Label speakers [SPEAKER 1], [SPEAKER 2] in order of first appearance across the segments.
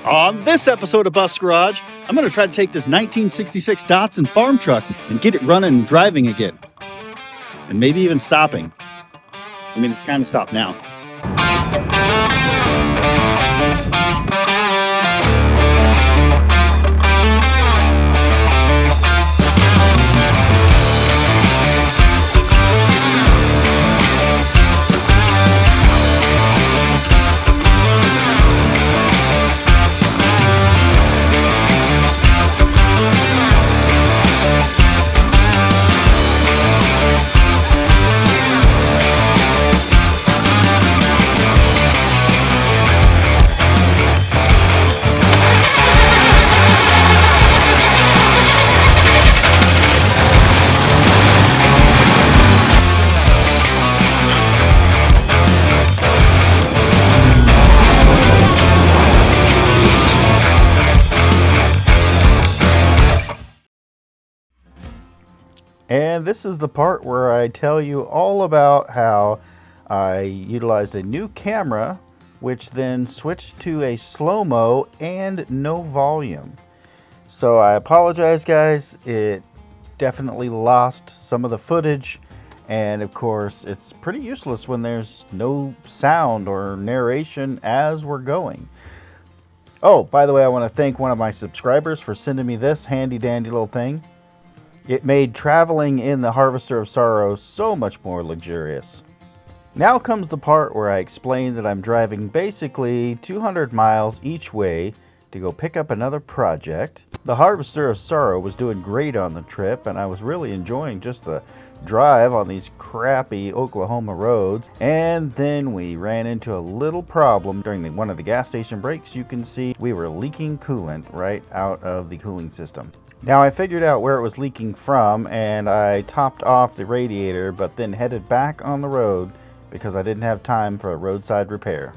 [SPEAKER 1] On this episode of Buff's Garage, I'm going to try to take this 1966 Datsun farm truck and get it running and driving again. And maybe even stopping. I mean, it's kind of stopped now. And this is the part where I tell you all about how I utilized a new camera, which then switched to a slow-mo and no volume. So I apologize, guys. It definitely lost some of the footage. And of course, it's pretty useless when there's no sound or narration as we're going. Oh, by the way, I want to thank one of my subscribers for sending me this handy dandy little thing. It made traveling in the Harvester of Sorrow so much more luxurious. Now comes the part where I explain that I'm driving basically 200 miles each way to go pick up another project. The Harvester of Sorrow was doing great on the trip, and I was really enjoying just the drive on these crappy Oklahoma roads. And then we ran into a little problem during one of the gas station breaks. You can see we were leaking coolant right out of the cooling system. Now I figured out where it was leaking from, and I topped off the radiator, but then headed back on the road because I didn't have time for a roadside repair.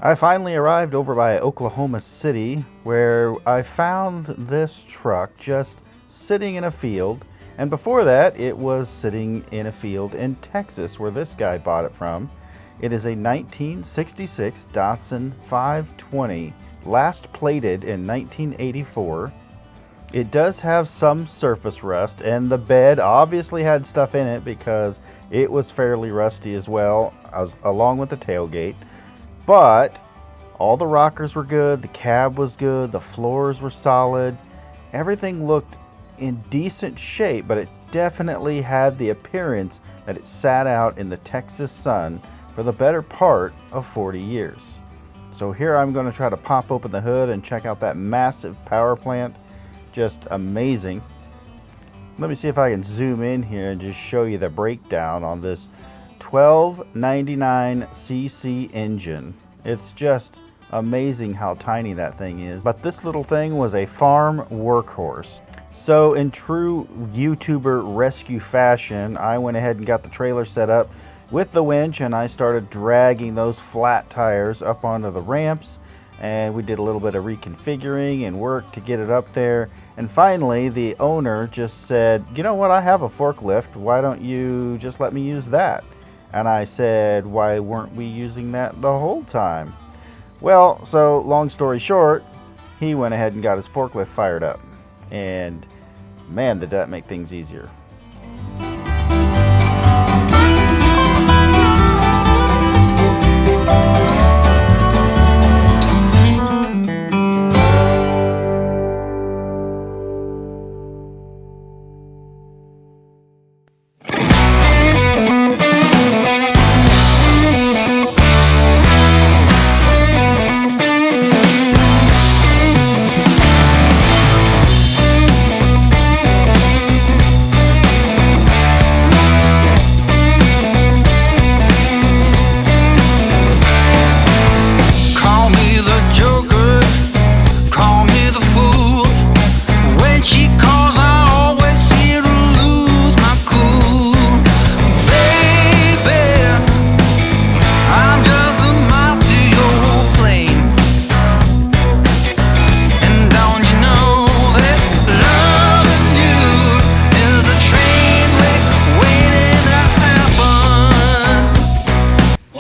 [SPEAKER 1] I finally arrived over by Oklahoma City, where I found this truck just sitting in a field, and before that it was sitting in a field in Texas where this guy bought it from. It is a 1966 Datsun 520, last plated in 1984. It does have some surface rust, and the bed obviously had stuff in it because it was fairly rusty as well, along with the tailgate. But all the rockers were good, the cab was good, the floors were solid. Everything looked in decent shape, but it definitely had the appearance that it sat out in the Texas sun for the better part of 40 years. So here I'm going to try to pop open the hood and check out that massive power plant. Just amazing. Let me see if I can zoom in here and just show you the breakdown on this 1299cc engine. It's just amazing how tiny that thing is. But this little thing was a farm workhorse. So in true YouTuber rescue fashion, I went ahead and got the trailer set up with the winch, and I started dragging those flat tires up onto the ramps, and we did a little bit of reconfiguring and work to get it up there. And finally the owner just said, you know what, I have a forklift, why don't you just let me use that? And I said, why weren't we using that the whole time? Well, so long story short, he went ahead and got his forklift fired up, and man, did that make things easier.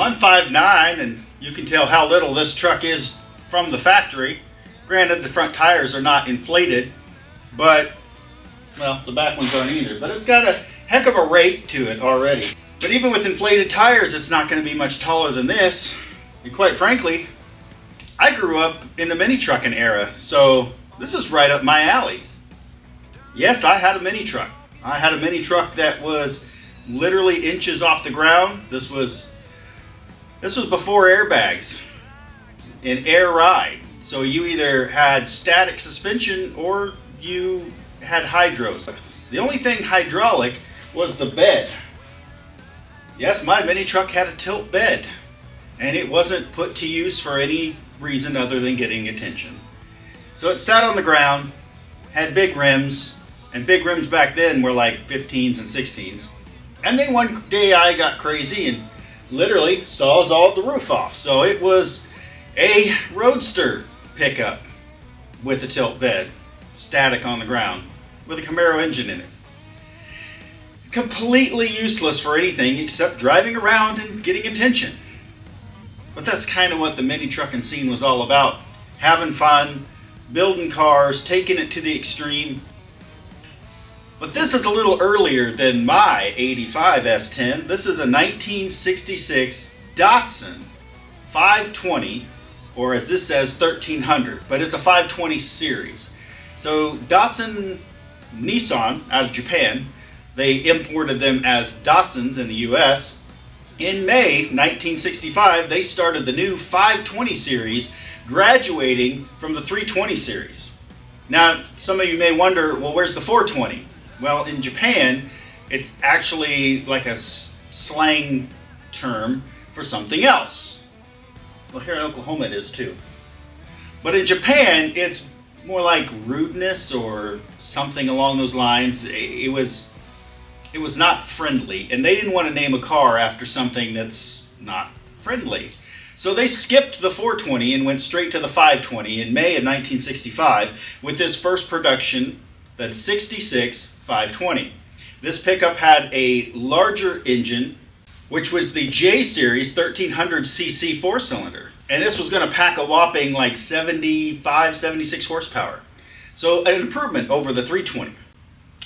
[SPEAKER 2] I'm 5'9", and you can tell how little this truck is from the factory. Granted, the front tires are not inflated, but, well, the back ones aren't either. But it's got a heck of a rate to it already. But even with inflated tires, it's not going to be much taller than this. And quite frankly, I grew up in the mini trucking era, so this is right up my alley. Yes, I had a mini truck. I had a mini truck that was literally inches off the ground. This was before airbags and air ride. So you either had static suspension or you had hydros. The only thing hydraulic was the bed. Yes, my mini truck had a tilt bed, and it wasn't put to use for any reason other than getting attention. So it sat on the ground, had big rims, and big rims back then were like 15s and 16s. And then one day I got crazy and literally sawzalled the roof off. So it was a roadster pickup with a tilt bed, static on the ground, with a Camaro engine in it. Completely useless for anything except driving around and getting attention. But that's kind of what the mini trucking scene was all about. Having fun, building cars, taking it to the extreme. But this is a little earlier than my 85 S10. This is a 1966 Datsun 520, or as this says, 1300, but it's a 520 series. So Datsun, Nissan out of Japan, they imported them as Datsuns in the US. In May 1965, they started the new 520 series, graduating from the 320 series. Now, some of you may wonder, well, where's the 420? Well, in Japan, it's actually like a slang term for something else. Well, here in Oklahoma it is too. But in Japan, it's more like rudeness or something along those lines. It was not friendly, and they didn't want to name a car after something that's not friendly. So they skipped the 420 and went straight to the 520 in May of 1965 with this first production, the 66 520. This pickup had a larger engine, which was the J Series 1300cc 4-cylinder. And this was going to pack a whopping like 75, 76 horsepower. So an improvement over the 320.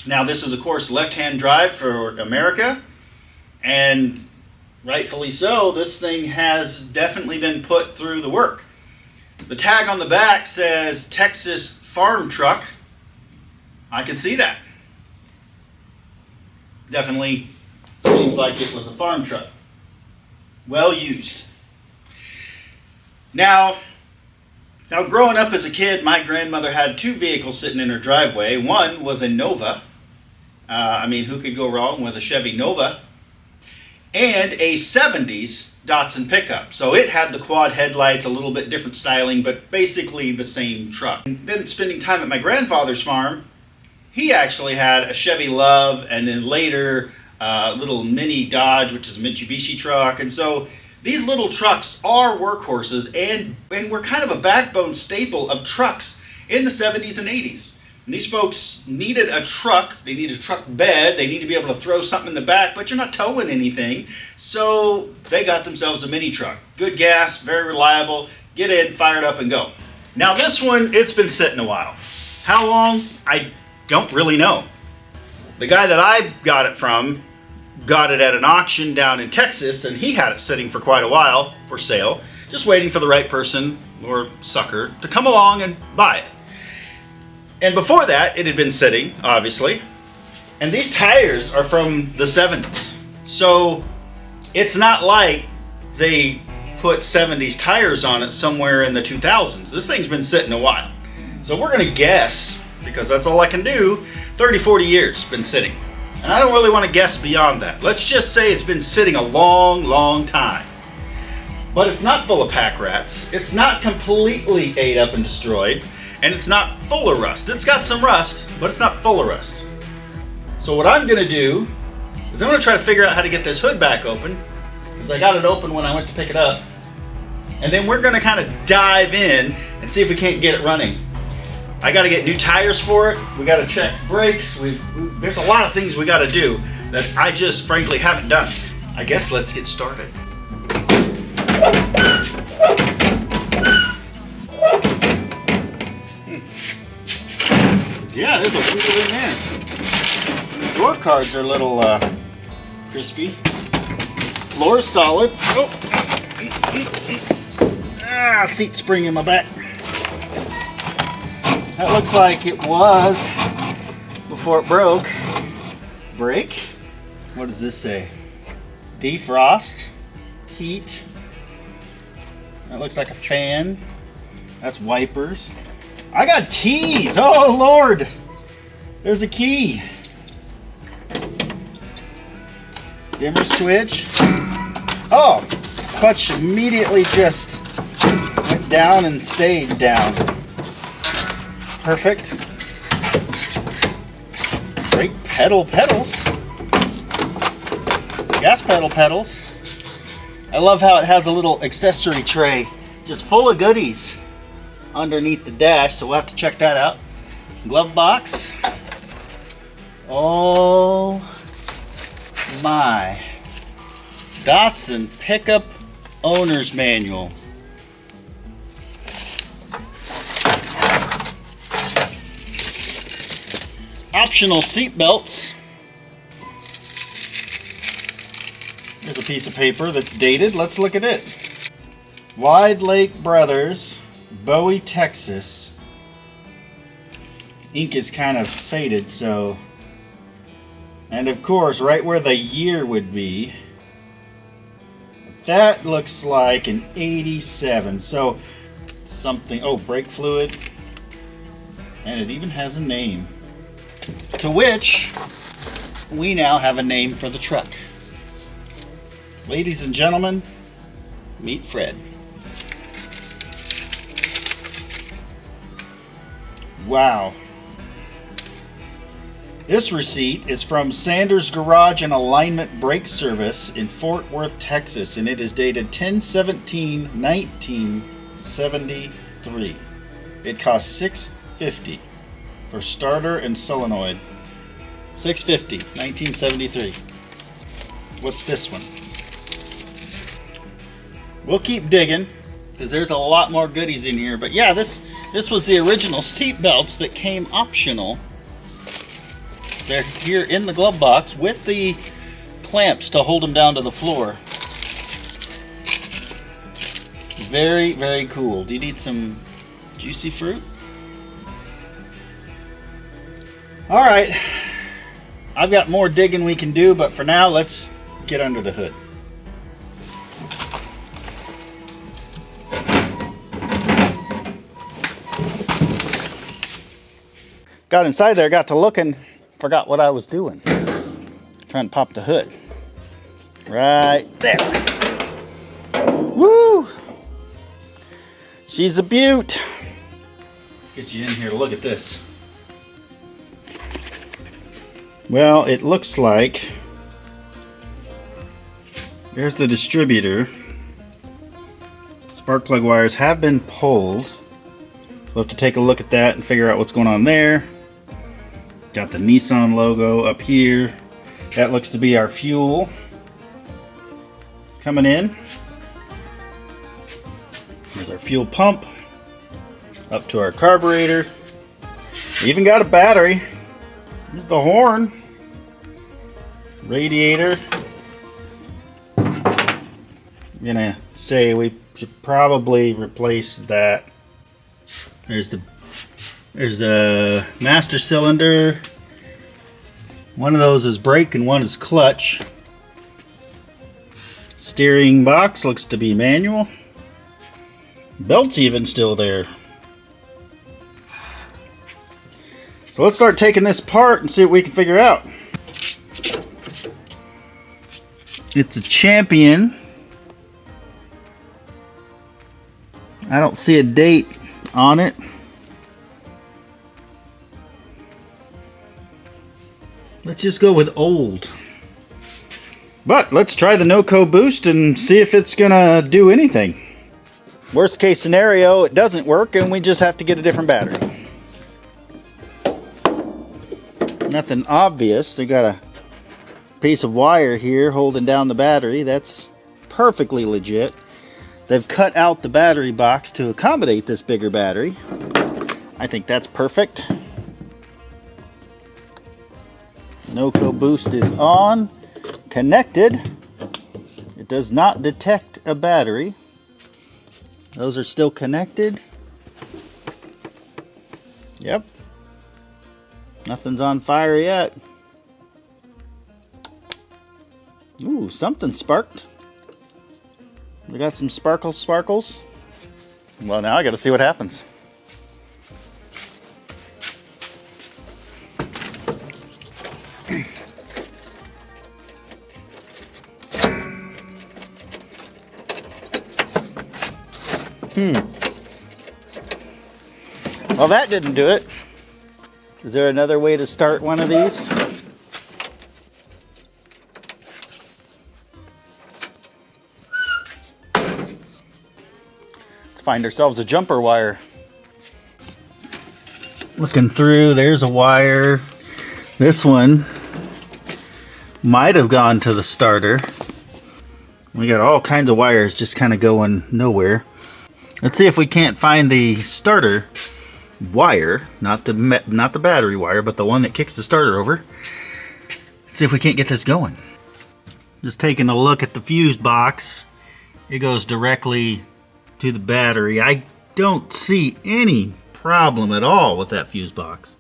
[SPEAKER 2] Now this is of course left-hand drive for America, and rightfully so, this thing has definitely been put through the work. The tag on the back says Texas Farm Truck. I can see that. Definitely seems like it was a farm truck. Well used. Now growing up as a kid, my grandmother had two vehicles sitting in her driveway. One was a Nova. Who could go wrong with a Chevy Nova? And a 70s Datsun pickup. So it had the quad headlights, a little bit different styling, but basically the same truck. And then spending time at my grandfather's farm, he actually had a Chevy Love, and then later little mini Dodge, which is a Mitsubishi truck. And so these little trucks are workhorses and were kind of a backbone staple of trucks in the 70s and 80s. And these folks needed a truck. They needed a truck bed. They need to be able to throw something in the back, but you're not towing anything. So they got themselves a mini truck. Good gas, very reliable. Get in, fire it up, and go. Now this one, it's been sitting a while. How long? I don't really know. The guy that I got it from got it at an auction down in Texas, and he had it sitting for quite a while for sale, just waiting for the right person or sucker to come along and buy it. And before that, it had been sitting, obviously. And these tires are from the 70s. So it's not like they put 70s tires on it somewhere in the 2000s. This thing's been sitting a while. So we're gonna guess, because that's all I can do, 30, 40 years been sitting. And I don't really want to guess beyond that. Let's just say it's been sitting a long, long time. But it's not full of pack rats. It's not completely ate up and destroyed. And it's not full of rust. It's got some rust, but it's not full of rust. So what I'm gonna do is I'm gonna try to figure out how to get this hood back open, because I got it open when I went to pick it up. And then we're gonna kind of dive in and see if we can't get it running. I gotta get new tires for it. We gotta check brakes. There's a lot of things we gotta do that I just frankly haven't done. I guess let's get started. Yeah, there's a wheel in there. The door cards are a little crispy. Floor's solid. Oh. Seat spring in my back. That looks like it was before it broke. Brake. What does this say? Defrost. Heat. That looks like a fan. That's wipers. I got keys! Oh Lord! There's a key. Dimmer switch. Oh! Clutch immediately just went down and stayed down. Perfect. Brake pedals. Gas pedals. I love how it has a little accessory tray just full of goodies underneath the dash, so we'll have to check that out. Glove box. Oh my. Datsun pickup owner's manual. Optional seat belts. There's a piece of paper that's dated. Let's look at it. Wide Lake Brothers, Bowie, Texas. Ink is kind of faded, so. And of course, right where the year would be. That looks like an 87. So something, oh, brake fluid. And it even has a name. To which we now have a name for the truck. Ladies and gentlemen, meet Fred. Wow. This receipt is from Sanders Garage and Alignment Brake Service in Fort Worth, Texas, and it is dated 10/17/1973. It costs $650 for starter and solenoid. $650, 1973. What's this one? We'll keep digging, because there's a lot more goodies in here. But yeah, this was the original seat belts that came optional. They're here in the glove box with the clamps to hold them down to the floor. Very, very cool. Do you need some juicy fruit? All right. I've got more digging we can do, but for now, let's get under the hood. Got inside there, got to looking, forgot what I was doing. Trying to pop the hood. Right there. Woo! She's a beaut. Let's get you in here to look at this. Well, it looks like There's the distributor. Spark plug wires have been pulled. We'll have to take a look at that and figure out what's going on there. Got the Nissan logo up here. That looks to be our fuel coming in. There's our fuel pump. Up to our carburetor. We even got a battery. Here's the horn. Radiator. I'm gonna say we should probably replace that. There's the master cylinder. One of those is brake and one is clutch. Steering box looks to be manual. Belt's even still there. So let's start taking this apart and see what we can figure out. It's a Champion. I don't see a date on it. Let's just go with old. But let's try the no-co boost and see if it's gonna do anything. Worst case scenario, it doesn't work and we just have to get a different battery. Nothing obvious. They got a piece of wire here holding down the battery. That's perfectly legit. They've cut out the battery box to accommodate this bigger battery. I think that's perfect. No-co boost is on, connected. It does not detect a battery. Those are still connected. Yep. Nothing's on fire yet. Ooh, something sparked. We got some sparkles. Well, now I got to see what happens. Well, that didn't do it. Is there another way to start one of these? Let's find ourselves a jumper wire. Looking through, there's a wire. This one might have gone to the starter. We got all kinds of wires just kind of going nowhere. Let's see if we can't find the starter wire, not the battery wire, but the one that kicks the starter over. Let's see if we can't get this going. Just taking a look at the fuse box. It goes directly to the battery. I don't see any problem at all with that fuse box.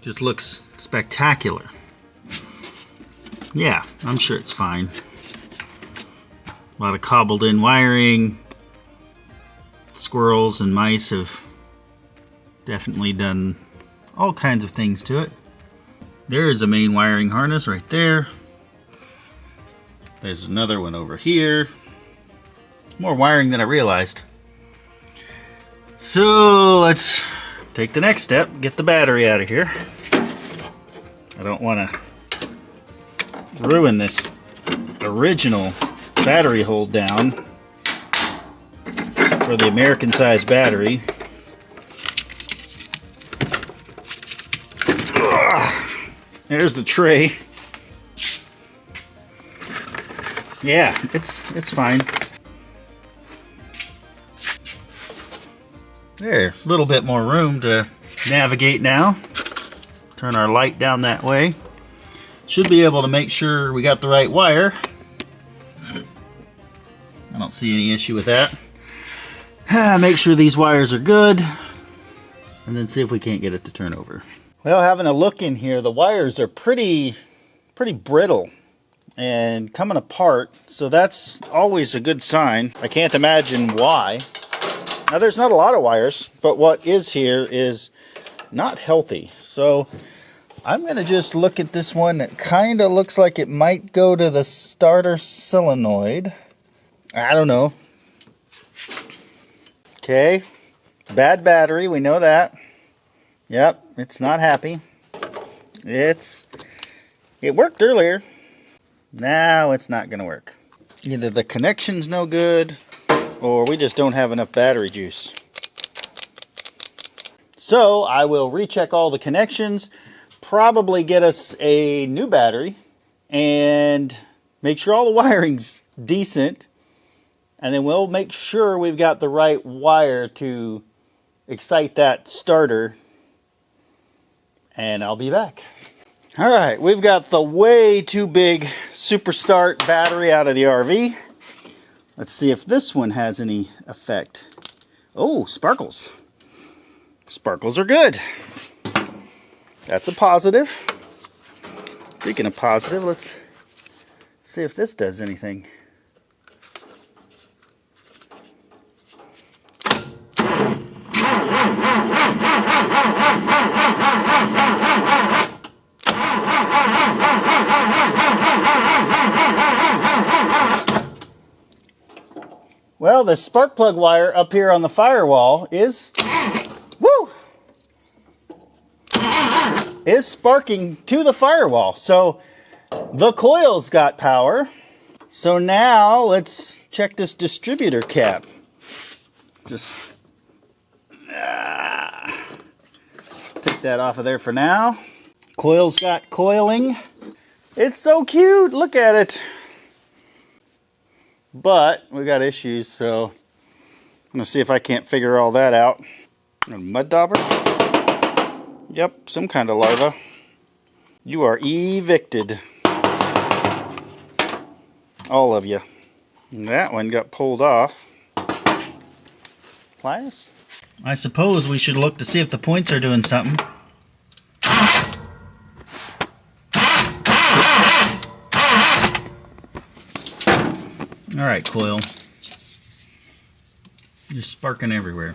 [SPEAKER 2] Just looks spectacular. Yeah, I'm sure it's fine. A lot of cobbled in wiring. Squirrels and mice have definitely done all kinds of things to it. There is a main wiring harness right there. There's another one over here. More wiring than I realized. So let's take the next step, get the battery out of here. I don't want to ruin this original battery hold down for the American size battery. There's the tray. Yeah, it's fine. There, a little bit more room to navigate now. Turn our light down that way. Should be able to make sure we got the right wire. I don't see any issue with that. Make sure these wires are good, and then see if we can't get it to turn over. Well, having a look in here, the wires are pretty brittle and coming apart, so that's always a good sign. I can't imagine why. Now, there's not a lot of wires, but what is here is not healthy. So I'm going to just look at this one that kind of looks like it might go to the starter solenoid. I don't know. Okay, bad battery, we know that. Yep, it's not happy. It worked earlier. Now it's not going to work.
[SPEAKER 1] Either the connection's no good, or we just don't have enough battery juice. So I will recheck all the connections, probably get us a new battery, and make sure all the wiring's decent. And then we'll make sure we've got the right wire to excite that starter. And I'll be back. All right, we've got the way too big Super Start battery out of the RV. Let's see if this one has any effect. Oh, sparkles. Sparkles are good. That's a positive. Speaking of positive, let's see if this does anything. Well, the spark plug wire up here on the firewall is sparking to the firewall. So the coil's got power. So now let's check this distributor cap. Just take that off of there for now. Coil's got coiling. It's so cute. Look at it. But we got issues, so I'm gonna see if I can't figure all that out. A mud dauber? Yep, some kind of larva. You are evicted. All of you. And that one got pulled off. Pliers? I suppose we should look to see if the points are doing something. Alright, coil. You're sparking everywhere.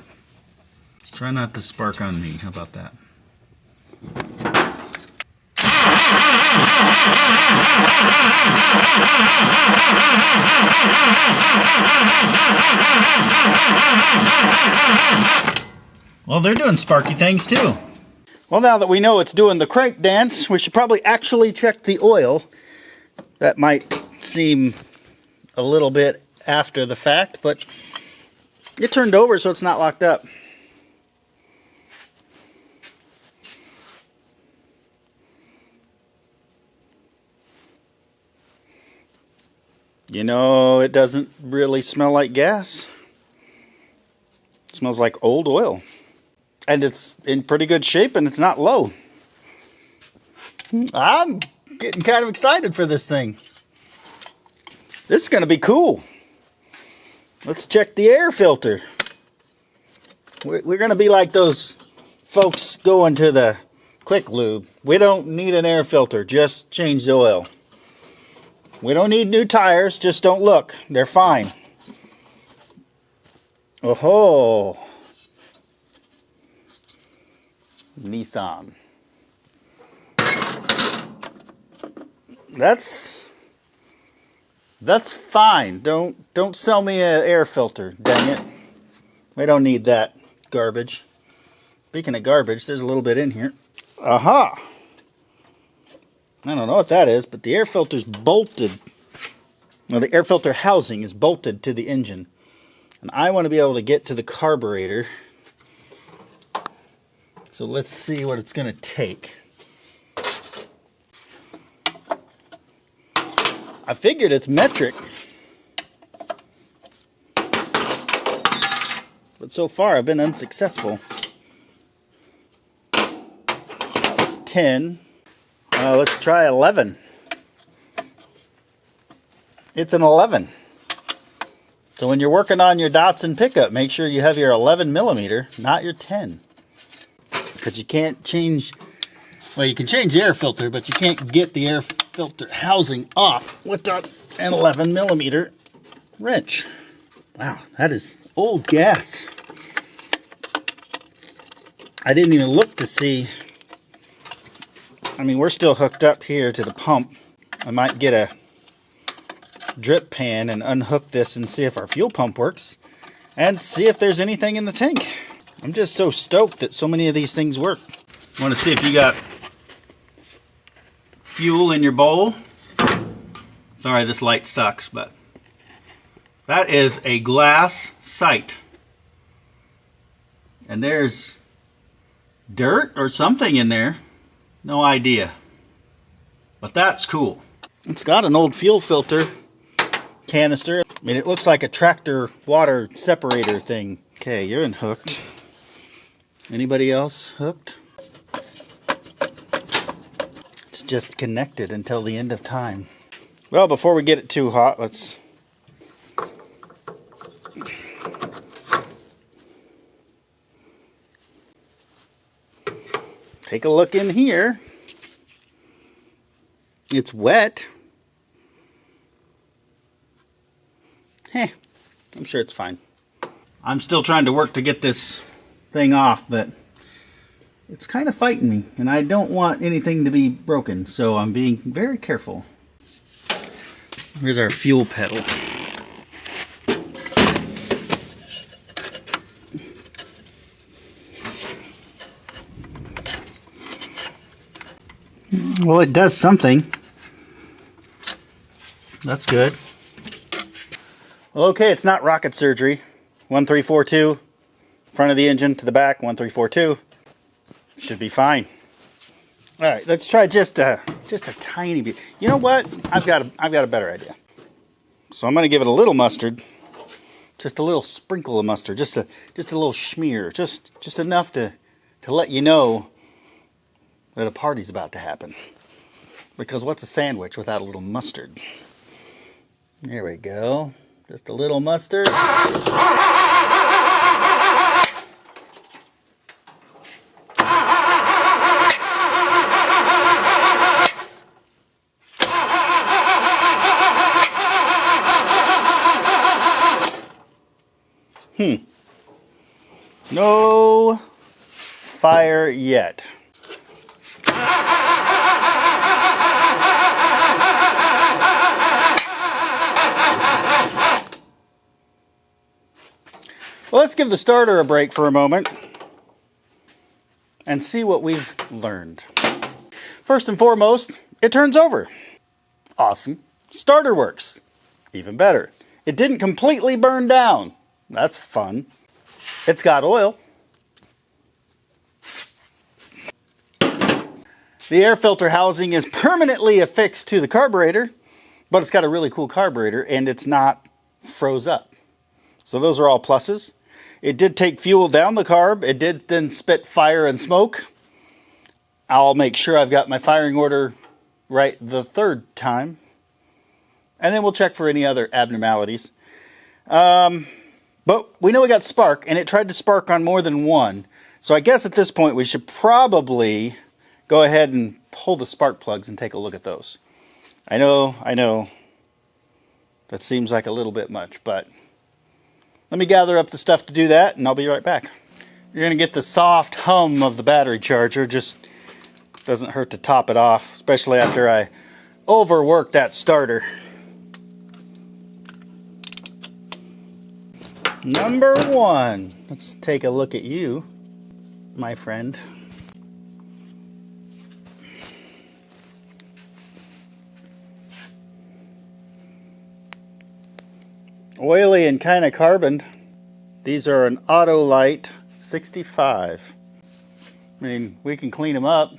[SPEAKER 1] Try not to spark on me. How about that? Well, they're doing sparky things too. Well, now that we know it's doing the crank dance, we should probably actually check the oil. That might seem a little bit after the fact, but it turned over so it's not locked up. You know, it doesn't really smell like gas. It smells like old oil. And it's in pretty good shape and it's not low. I'm getting kind of excited for this thing. This is going to be cool. Let's check the air filter. We're going to be like those folks going to the quick lube. We don't need an air filter, just change the oil. We don't need new tires, just don't look. They're fine. Oh-ho. Nissan. That's fine. Don't sell me an air filter, dang it. We don't need that garbage. Speaking of garbage, there's a little bit in here. Aha! I don't know what that is, but the air filter's bolted. Well, the air filter housing is bolted to the engine. And I want to be able to get to the carburetor. So let's see what it's going to take. I figured it's metric. But so far I've been unsuccessful. That was 10. Let's try 11. It's an 11. So when you're working on your Datsun pickup, make sure you have your 11 millimeter, not your 10. Because you can't change, well, you can change the air filter, but you can't get the air filter housing off without an 11 millimeter wrench. Wow, that is old gas. I didn't even look to see. I mean, we're still hooked up here to the pump. I might get a drip pan and unhook this and see if our fuel pump works and see if there's anything in the tank. I'm just so stoked that so many of these things work. I want to see if you got fuel in your bowl. Sorry, this light sucks, but
[SPEAKER 2] That is a glass sight. And there's dirt or something in there. No idea. But that's cool. It's got an old fuel filter canister. I mean, it looks like a tractor water separator thing. Okay, you're unhooked. Anybody else hooked? It's just connected until the end of time. Well, before we get it too hot, let's take a look in here. It's wet. Hey, I'm sure it's fine. I'm still trying to work to get this thing off, but it's kind of fighting me, and I don't want anything to be broken, so I'm being very careful. Here's our fuel pedal. Well, it does something. That's good. Well, okay, it's not rocket surgery. 1342, front of the engine to the back, 1342. Should be fine. All right, let's try just a tiny bit. You know what? I've got a better idea. So I'm going to give it a little mustard, just a little sprinkle of mustard, just a little smear, just enough to let you know that a party's about to happen. Because what's a sandwich without a little mustard? There we go. Just a little mustard. No fire yet. Well, let's give the starter a break for a moment and see what we've learned. First and foremost, it turns over. Awesome. Starter works. Even better. It didn't completely burn down. That's fun. It's got oil. The air filter housing is permanently affixed to the carburetor, but it's got a really cool carburetor and it's not froze up. So those are all pluses. It did take fuel down the carb. It did then spit fire and smoke. I'll make sure I've got my firing order right the third time. And then we'll check for any other abnormalities. But we know we got spark, and it tried to spark on more than one. So I guess at this point we should probably go ahead and pull the spark plugs and take a look at those. I know. That seems like a little bit much, but let me gather up the stuff to do that, and I'll be right back. You're going to get the soft hum of the battery charger. Just doesn't hurt to top it off, especially after I overworked that starter. Number one. Let's take a look at you, my friend. Oily and kind of carboned. These are an Autolite 65. I mean, we can clean them up,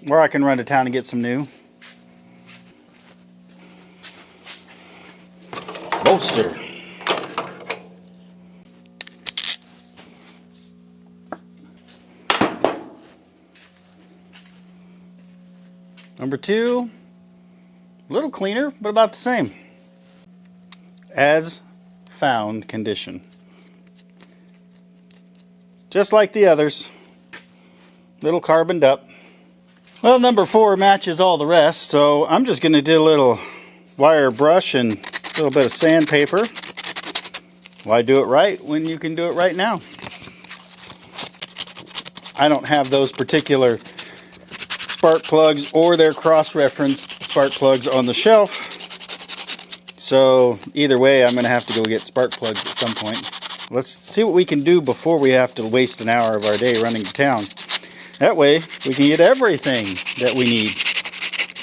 [SPEAKER 2] or I can run to town and get some new. Bolster. Number two, a little cleaner, but about the same. As found condition. Just like the others. Little carboned up. Well, number four matches all the rest, so I'm just going to do a little wire brush and a little bit of sandpaper. Why do it right when you can do it right now? I don't have those particular spark plugs or their cross-referenced spark plugs on the shelf. So either way, I'm going to have to go get spark plugs at some point. Let's see what we can do before we have to waste an hour of our day running to town. That way, we can get everything that we need,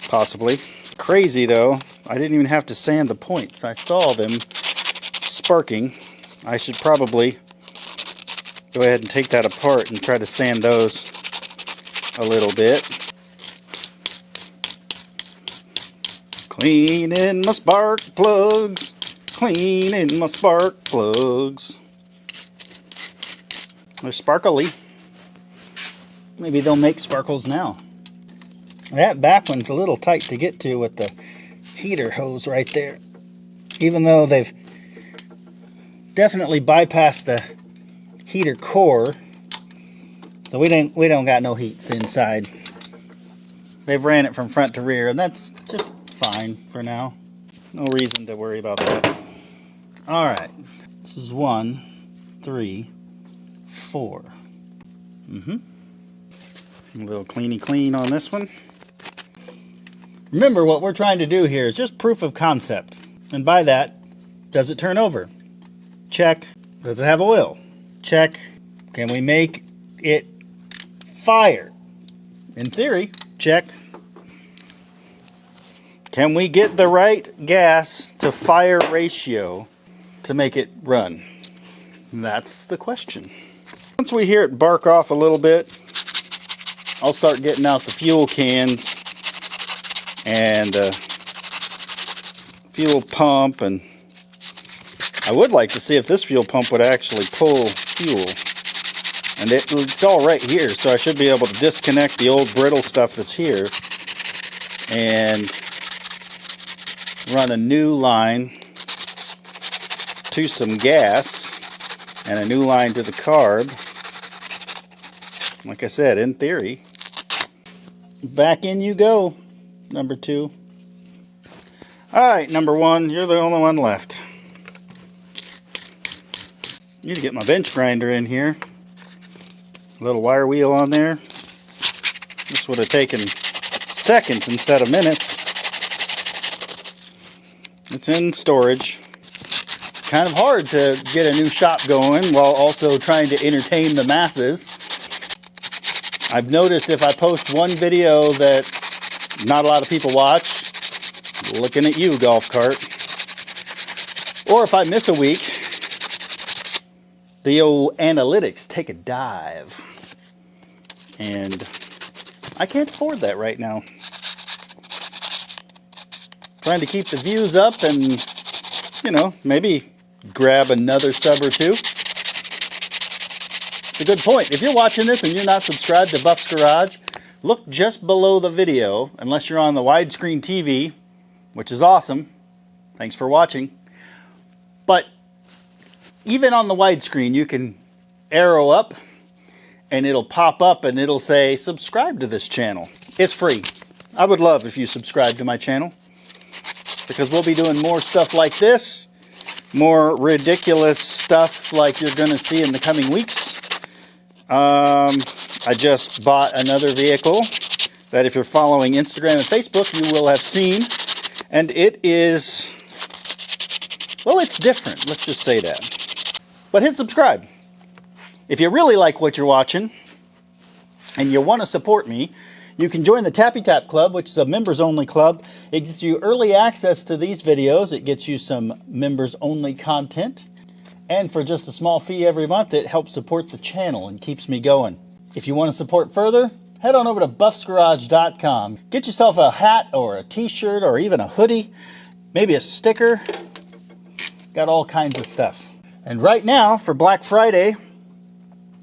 [SPEAKER 2] possibly. Crazy though,
[SPEAKER 1] I didn't even have to sand the points. I saw them sparking. I should probably go ahead and take that apart and try to sand those a little bit. Cleaning my spark plugs. Cleaning my spark plugs. They're sparkly. Maybe they'll make sparkles now. That back one's a little tight to get to with the heater hose right there. Even though they've definitely bypassed the heater core, so we don't got no heats inside. They've ran it from front to rear, and that's just fine for now. No reason to worry about that. All right, this is 1, 3, 4. A little cleany clean on this one. Remember, what we're trying to do here is just proof of concept. And by that, does it turn over? Check. Does it have oil? Check. Can we make it fire? In theory, check. Can we get the right gas to fire ratio to make it run? That's the question. Once we hear it bark off a little bit, I'll start getting out the fuel cans and fuel pump, and I would like to see if this fuel pump would actually pull fuel. And it's all right here, so I should be able to disconnect the old brittle stuff that's here and run a new line to some gas and a new line to the carb. Like I said, in theory. Back in you go, number 2. Alright, number 1, you're the only one left. Need to get my bench grinder in here. A little wire wheel on there. This would have taken seconds instead of minutes. It's in storage. Kind of hard to get a new shop going while also trying to entertain the masses. I've noticed if I post one video that not a lot of people watch, looking at you, golf cart. Or if I miss a week, the old analytics take a dive. And I can't afford that right now. Trying to keep the views up and, you know, maybe grab another sub or two. It's a good point. If you're watching this and you're not subscribed to Buff's Garage, look just below the video, unless you're on the widescreen TV, which is awesome. Thanks for watching. But even on the widescreen, you can arrow up and it'll pop up and it'll say, subscribe to this channel. It's free. I would love if you subscribe to my channel, because we'll be doing more stuff like this, more ridiculous stuff like you're going to see in the coming weeks. I just bought another vehicle that if you're following Instagram and Facebook, you will have seen. And it is, well, it's different. Let's just say that. But hit subscribe. If you really like what you're watching and you want to support me, you can join the Tappy Tap Club, which is a members-only club. It gets you early access to these videos. It gets you some members-only content. And for just a small fee every month, it helps support the channel and keeps me going. If you want to support further, head on over to buffsgarage.com. Get yourself a hat or a t-shirt or even a hoodie, maybe a sticker. Got all kinds of stuff. And right now, for Black Friday,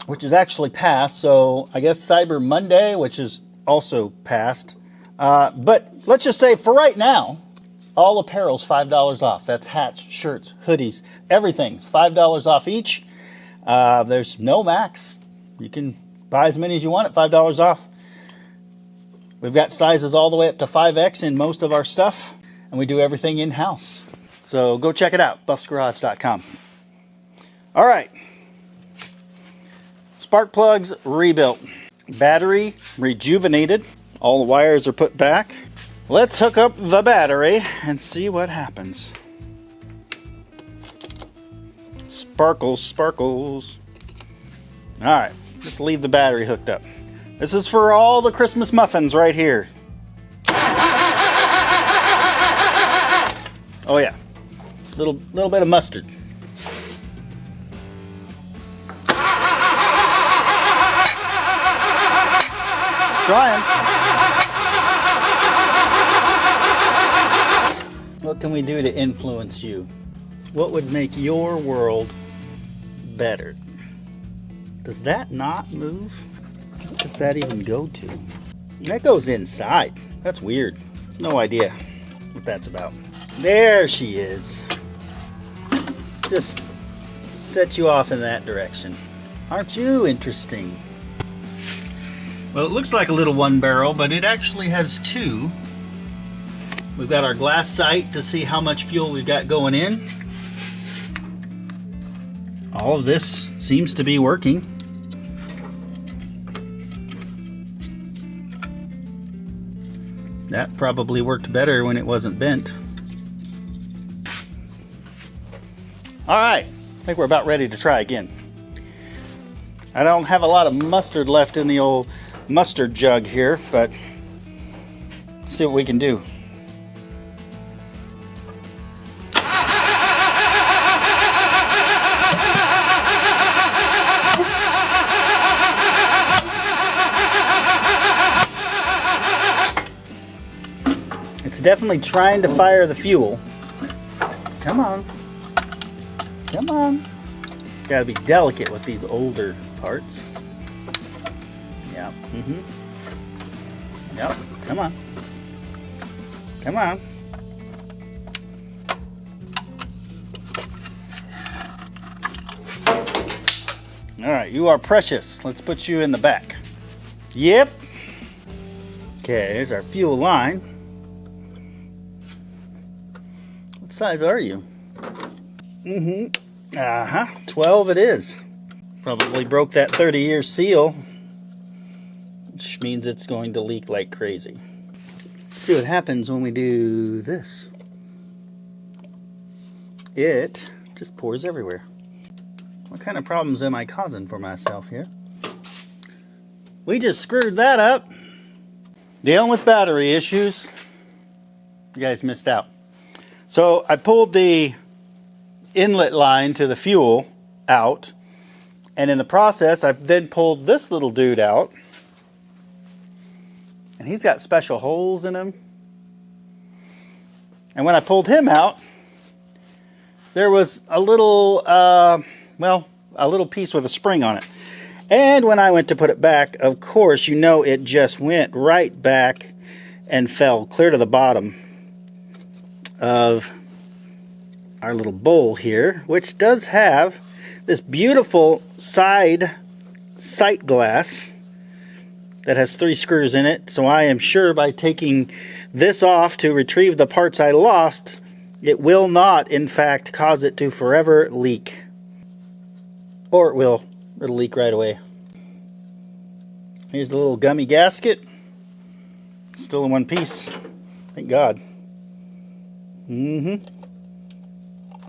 [SPEAKER 1] which is actually past, so I guess Cyber Monday, which is also passed. But let's just say for right now, all apparel's $5 off. That's hats, shirts, hoodies, everything. $5 off each. There's no max. You can buy as many as you want at $5 off. We've got sizes all the way up to 5X in most of our stuff. And we do everything in-house. So go check it out, buffsgarage.com. All right. Spark plugs rebuilt. Battery rejuvenated. All the wires are put back. Let's hook up the battery and see what happens. Sparkles, sparkles. All right, just leave the battery hooked up. This is for all the Christmas muffins right here. Oh yeah, little bit of mustard. Trying. What can we do to influence you? What would make your world better? Does that not move? What does that even go to? That goes inside. That's weird. No idea what that's about. There she is. Just set you off in that direction. Aren't you interesting? Well, it looks like a little one barrel, but it actually has two. We've got our glass sight to see how much fuel we've got going in. All of this seems to be working. That probably worked better when it wasn't bent. All right, I think we're about ready to try again. I don't have a lot of mustard left in the old mustard jug here, but let's see what we can do. It's definitely trying to fire the fuel. Come on. Come on. Gotta be delicate with these older parts. Yeah. Yep. Come on. Come on. All right, you are precious. Let's put you in the back. Yep. Okay, here's our fuel line. What size are you? 12 it is. Probably broke that 30-year seal, which means it's going to leak like crazy. Let's see what happens when we do this. It just pours everywhere. What kind of problems am I causing for myself here? We just screwed that up. Dealing with battery issues. You guys missed out. So I pulled the inlet line to the fuel out, and in the process I then pulled this little dude out, and he's got special holes in him. And when I pulled him out, there was a little a little piece with a spring on it. And when I went to put it back, of course, you know, it just went right back and fell clear to the bottom of our little bowl here, which does have this beautiful side sight glass that has 3 screws in it. So I am sure by taking this off to retrieve the parts I lost, it will not, in fact, cause it to forever leak. Or it will. It'll leak right away. Here's the little gummy gasket. Still in one piece. Thank God.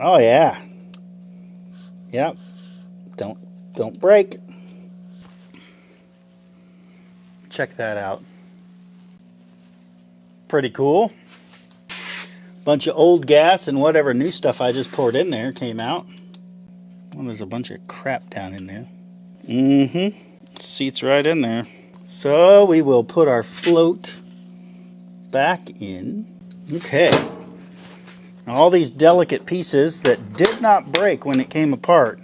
[SPEAKER 1] Oh yeah. Yep. Don't break. Check that out. Pretty cool. Bunch of old gas and whatever new stuff I just poured in there came out. Well, there's a bunch of crap down in there. Seats right in there. So we will put our float back in. Okay. Now, all these delicate pieces that did not break when it came apart,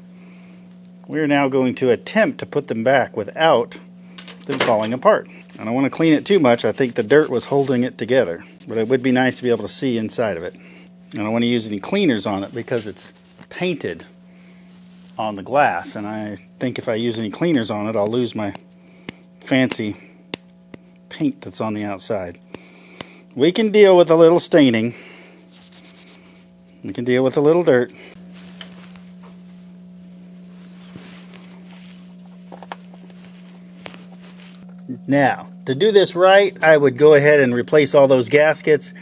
[SPEAKER 1] we're now going to attempt to put them back without them falling apart. I don't want to clean it too much. I think the dirt was holding it together, but it would be nice to be able to see inside of it. I don't want to use any cleaners on it because it's painted on the glass, and I think if I use any cleaners on it, I'll lose my fancy paint that's on the outside. We can deal with a little staining. We can deal with a little dirt. Now, to do this right, I would go ahead and replace all those gaskets,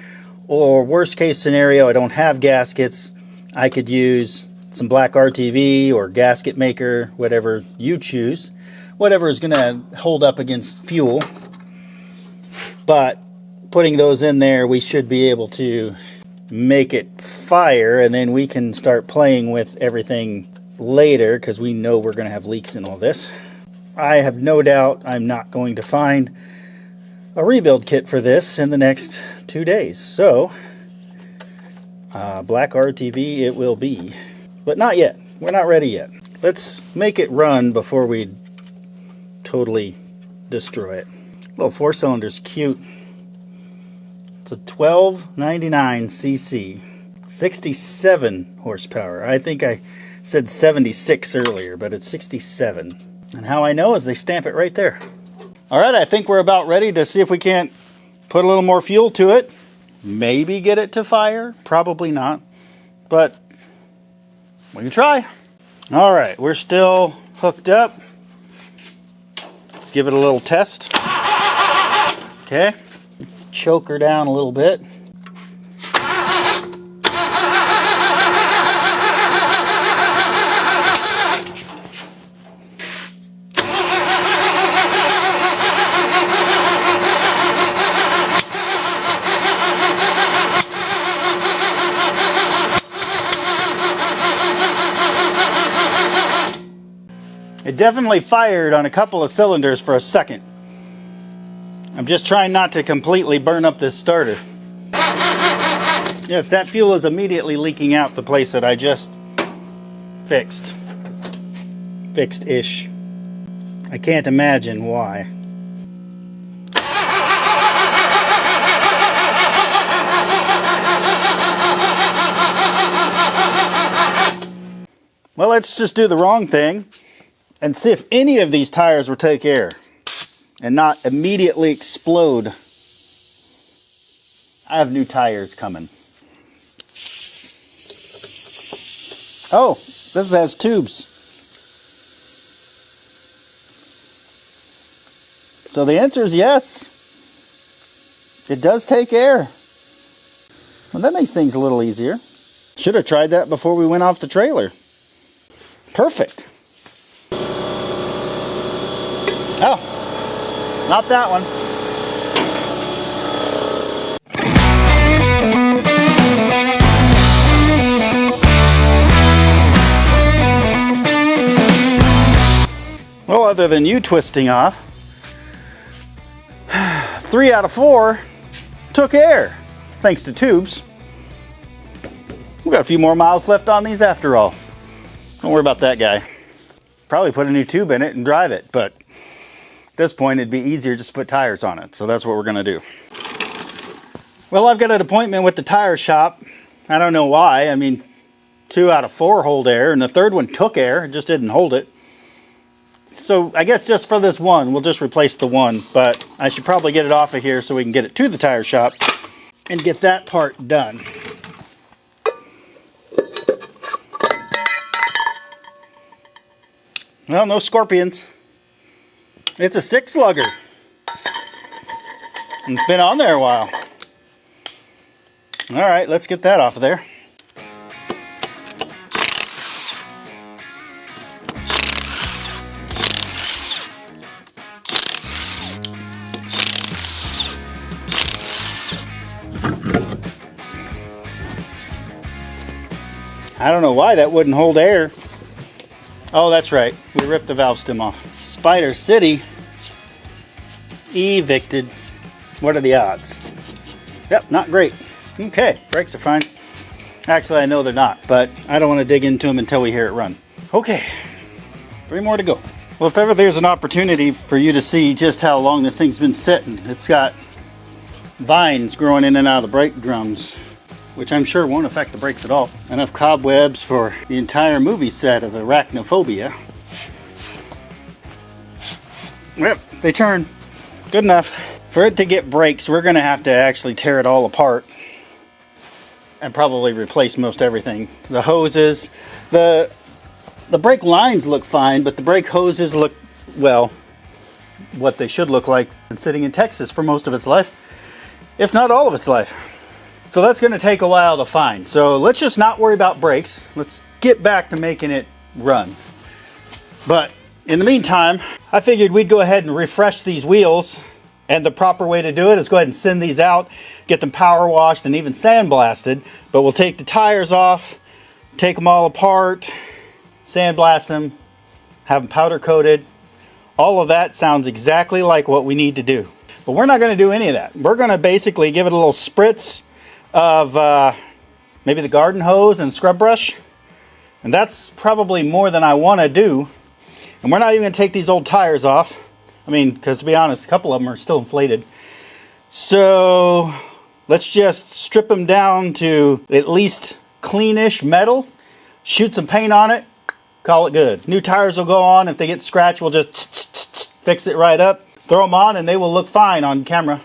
[SPEAKER 1] or worst case scenario, I don't have gaskets, I could use some black RTV or gasket maker, whatever you choose, whatever is going to hold up against fuel. But putting those in there, we should be able to make it fire, and then we can start playing with everything later, because we know we're going to have leaks in all this. I have no doubt I'm not going to find a rebuild kit for this in the next 2 days. So, black RTV it will be. But not yet. We're not ready yet. Let's make it run before we totally destroy it. Little 4-cylinder's cute. It's a 1299 cc. 67 horsepower. I think I said 76 earlier, but it's 67. And how I know is they stamp it right there. Alright, I think we're about ready to see if we can't put a little more fuel to it. Maybe get it to fire. Probably not. But we can try. Alright, we're still hooked up. Let's give it a little test. Okay. Let's choke her down a little bit. It definitely fired on a couple of cylinders for a second. I'm just trying not to completely burn up this starter. Yes, that fuel is immediately leaking out the place that I just fixed. Fixed-ish. I can't imagine why. Well, let's just do the wrong thing and see if any of these tires will take air and not immediately explode. I have new tires coming. Oh, this has tubes. So the answer is yes. It does take air. Well, that makes things a little easier. Should have tried that before we went off the trailer. Perfect. Oh, not that one. Well, other than you twisting off, 3 out of 4 took air, thanks to tubes. We've got a few more miles left on these after all. Don't worry about that guy. Probably put a new tube in it and drive it, but at this point it'd be easier just to put tires on it, so that's what we're gonna do. Well, I've got an appointment with the tire shop. I don't know why. I mean, 2 out of 4 hold air, and the third one took air, it just didn't hold it. So I guess just for this one, we'll just replace the one, but I should probably get it off of here so we can get it to the tire shop and get that part done. Well, no scorpions. It's a 6-lugger. It's been on there a while. All right, let's get that off of there. I don't know why that wouldn't hold air. Oh, that's right. We ripped the valve stem off. Spider City evicted. What are the odds? Yep, not great. Okay, brakes are fine. Actually, I know they're not, but I don't want to dig into them until we hear it run. Okay, 3 more to go. Well, if ever there's an opportunity for you to see just how long this thing's been sitting, it's got vines growing in and out of the brake drums, which I'm sure won't affect the brakes at all. Enough cobwebs for the entire movie set of arachnophobia. Yep, they turn. Good enough. For it to get brakes, we're gonna have to actually tear it all apart and probably replace most everything. The hoses, the brake lines look fine, but the brake hoses look, well, what they should look like. Been sitting in Texas for most of its life, if not all of its life. So that's going to take a while to find. So let's just not worry about brakes. Let's get back to making it run. But in the meantime, I figured we'd go ahead and refresh these wheels And the proper way to do it is go ahead and send these out, get them power washed and even sandblasted. But we'll take the tires off, take them all apart, sandblast them, have them powder coated. All of that sounds exactly like what we need to do. But we're not going to do any of that. We're going to basically give it a little spritz of maybe the garden hose and scrub brush. And that's probably more than I want to do. And we're not even going to take these old tires off. I mean, because to be honest, a couple of them are still inflated. So let's just strip them down to at least cleanish metal, shoot some paint on it, call it good. New tires will go on. If they get scratched, we'll just fix it right up, throw them on, and they will look fine on camera.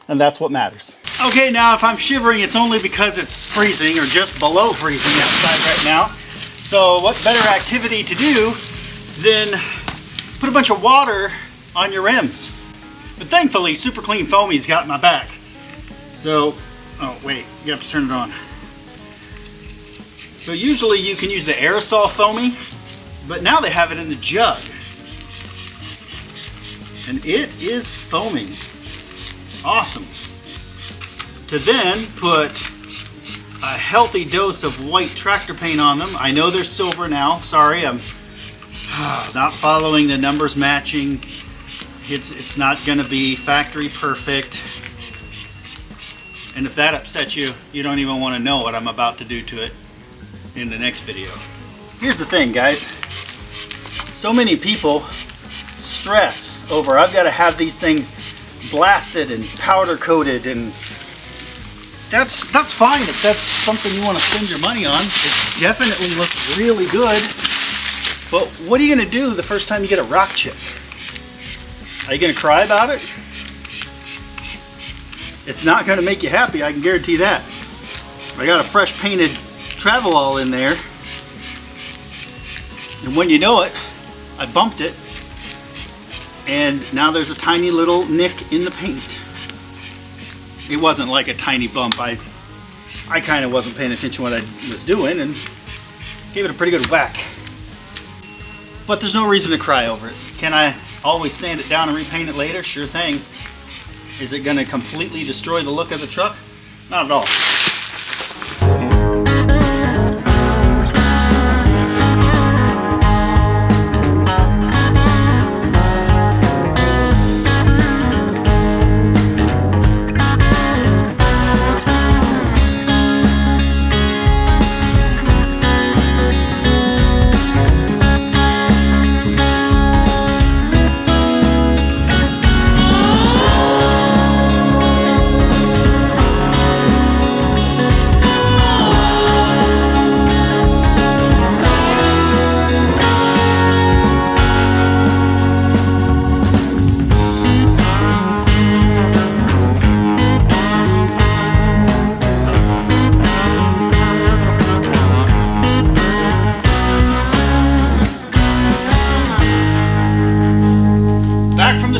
[SPEAKER 1] And that's what matters. Okay, now if I'm shivering, it's only because it's freezing or just below freezing outside right now. So what better activity to do than put a bunch of water on your rims. But thankfully, Super Clean Foamy's got my back. So, oh wait, you have to turn it on. So usually you can use the aerosol foamy, but now they have it in the jug. And it is foaming. Awesome. To then put a healthy dose of white tractor paint on them. I know they're silver now. Sorry, I'm not following the numbers matching. It's not going to be factory perfect. And if that upsets you, you don't even want to know what I'm about to do to it in the next video. Here's the thing, guys. So many people stress over, I've got to have these things blasted and powder coated, and that's fine if that's something you want to spend your money on. It definitely looks really good. But what are you going to do the first time you get a rock chip? Are you going to cry about it? It's not going to make you happy, I can guarantee that. I got a fresh painted Travelall in there. And when you know it, I bumped it. And now there's a tiny little nick in the paint. It wasn't like a tiny bump. I kind of wasn't paying attention to what I was doing and gave it a pretty good whack. But there's no reason to cry over it. Can I always sand it down and repaint it later? Sure thing. Is it going to completely destroy the look of the truck? Not at all.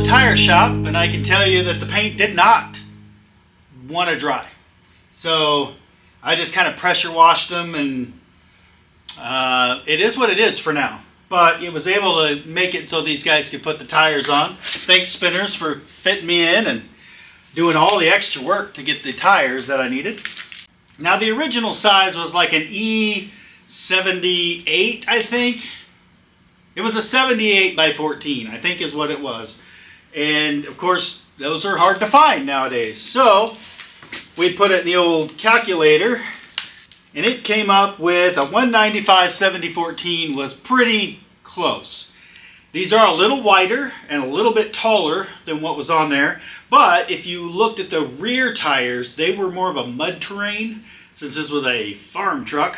[SPEAKER 1] Tire shop, and I can tell you that the paint did not want to dry. So I just kind of pressure washed them, and it is what it is for now. But it was able to make it so these guys could put the tires on. Thanks, Spinners, for fitting me in and doing all the extra work to get the tires that I needed. Now the original size was like an E78, I think. It was a 78 by 14, I think is what it was. And of course, those are hard to find nowadays. So we put it in the old calculator, and it came up with a 195 7014 was pretty close. These are a little wider and a little bit taller than what was on there. But if you looked at the rear tires, they were more of a mud terrain, since this was a farm truck.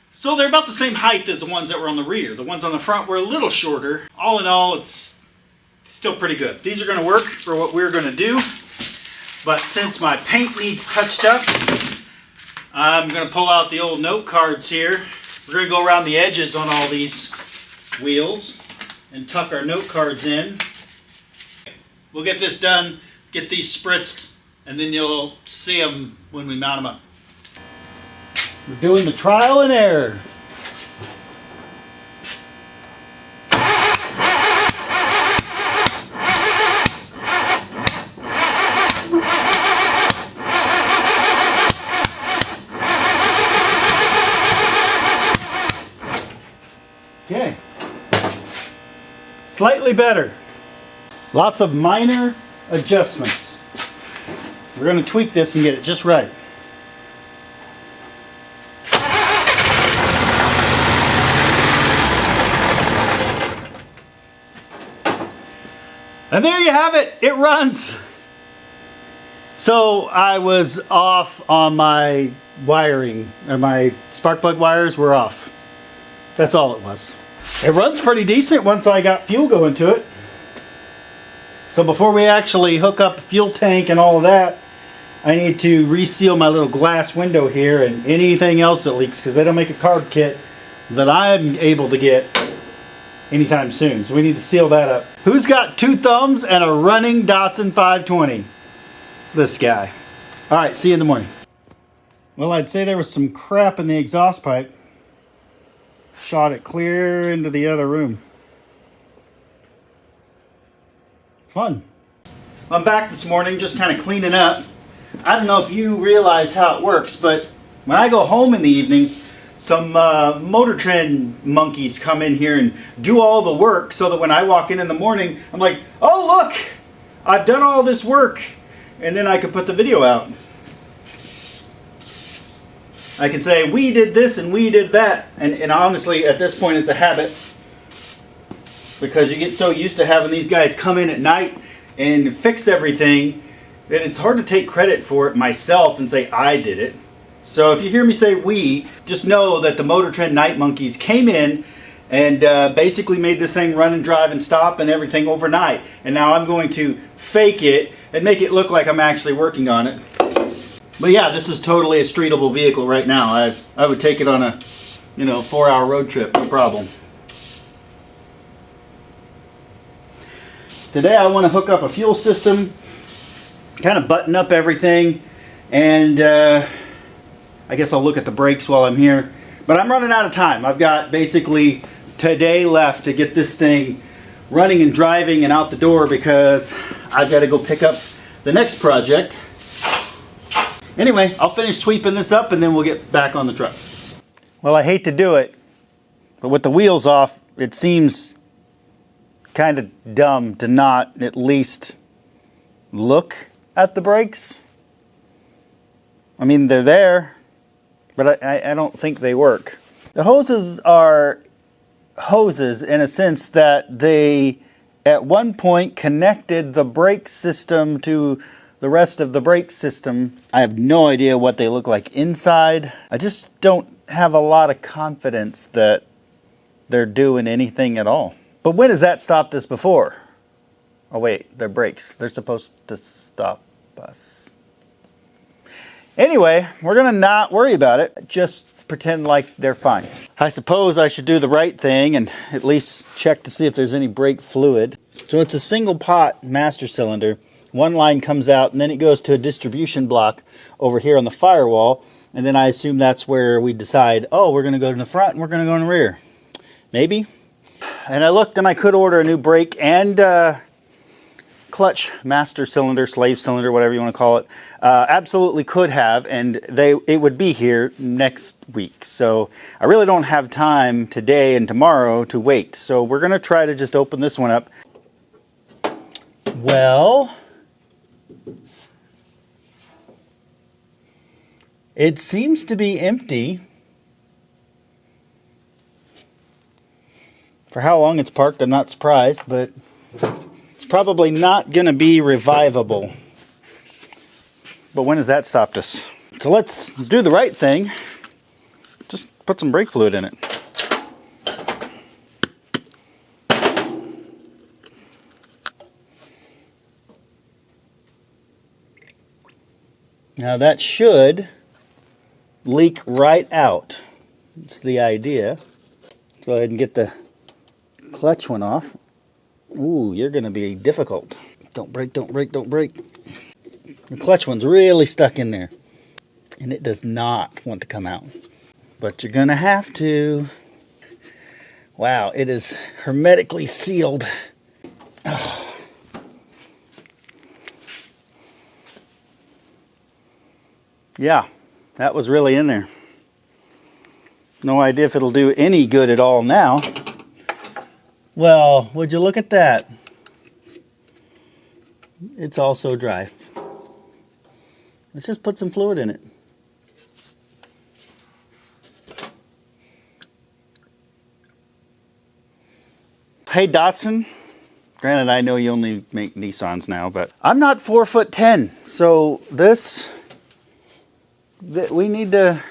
[SPEAKER 1] So they're about the same height as the ones that were on the rear. The ones on the front were a little shorter. All in all, it's still pretty good. These are going to work for what we're going to do. But since my paint needs touched up, I'm going to pull out the old note cards here. We're going to go around the edges on all these wheels and tuck our note cards in. We'll get this done, get these spritzed, and then you'll see them when we mount them up. We're doing the trial and error.
[SPEAKER 2] Okay. Slightly better. Lots of minor adjustments. We're going to tweak this and get it just right. And there you have it. It runs. So I was off on my wiring, or my spark plug wires were off. That's all it was. It runs pretty decent once I got fuel going to it. So before we actually hook up the fuel tank and all of that, I need to reseal my little glass window here and anything else that leaks, because they don't make a carb kit that I'm able to get anytime soon. So we need to seal that up. Who's got 2 thumbs and a running Datsun 520? This guy. Alright, see you in the morning. Well, I'd say there was some crap in the exhaust pipe. Shot it clear into the other room. Fun. I'm back this morning just kind of cleaning up. I don't know if you realize how it works, but when I go home in the evening, some Motor Trend monkeys come in here and do all the work, so that when I walk in the morning, I'm like, oh look, I've done all this work, and then I can put the video out. I can say, we did this and we did that, and honestly, at this point, it's a habit, because you get so used to having these guys come in at night and fix everything that it's hard to take credit for it myself and say I did it. So if you hear me say we, just know that the Motor Trend night monkeys came in and basically made this thing run and drive and stop and everything overnight. And now I'm going to fake it and make it look like I'm actually working on it. But yeah, this is totally a streetable vehicle right now. I would take it on a 4-hour road trip, no problem. Today I want to hook up a fuel system, kind of button up everything, and I guess I'll look at the brakes while I'm here. But I'm running out of time. I've got basically today left to get this thing running and driving and out the door, because I've got to go pick up the next project. Anyway, I'll finish sweeping this up and then we'll get back on the truck. Well, I hate to do it, but with the wheels off, it seems kind of dumb to not at least look at the brakes. I mean, they're there, but I don't think they work. The hoses are hoses in a sense that they at one point connected the brake system to the rest of the brake system. I have no idea what they look like inside. I just don't have a lot of confidence that they're doing anything at all. But when has that stopped us before? Oh wait, they're brakes. They're supposed to stop us. Anyway, we're gonna not worry about it. Just pretend like they're fine. I suppose I should do the right thing and at least check to see if there's any brake fluid. So it's a single pot master cylinder. One line comes out and then it goes to a distribution block over here on the firewall. And then I assume that's where we decide, oh, we're gonna go to the front and we're gonna go in the rear. Maybe. And I looked and I could order a new brake and clutch master cylinder, slave cylinder, whatever you want to call it. Absolutely could have, and it would be here next week. So I really don't have time today and tomorrow to wait. So we're going to try to just open this one up. Well, it seems to be empty. For how long it's parked, I'm not surprised, but it's probably not going to be revivable. But when has that stopped us? So let's do the right thing. Just put some brake fluid in it. Now that should leak right out. That's the idea. Let's go ahead and get the clutch one off. Ooh, you're going to be difficult. Don't break, don't break, don't break. The clutch one's really stuck in there. And it does not want to come out. But you're going to have to. Wow, it is hermetically sealed. Oh. Yeah, that was really in there. No idea if it'll do any good at all now.
[SPEAKER 1] Well, would you look at that? It's also dry. Let's just put some fluid in it. Hey Datsun, granted I know you only make Nissans now, but I'm not 4'10", so we need to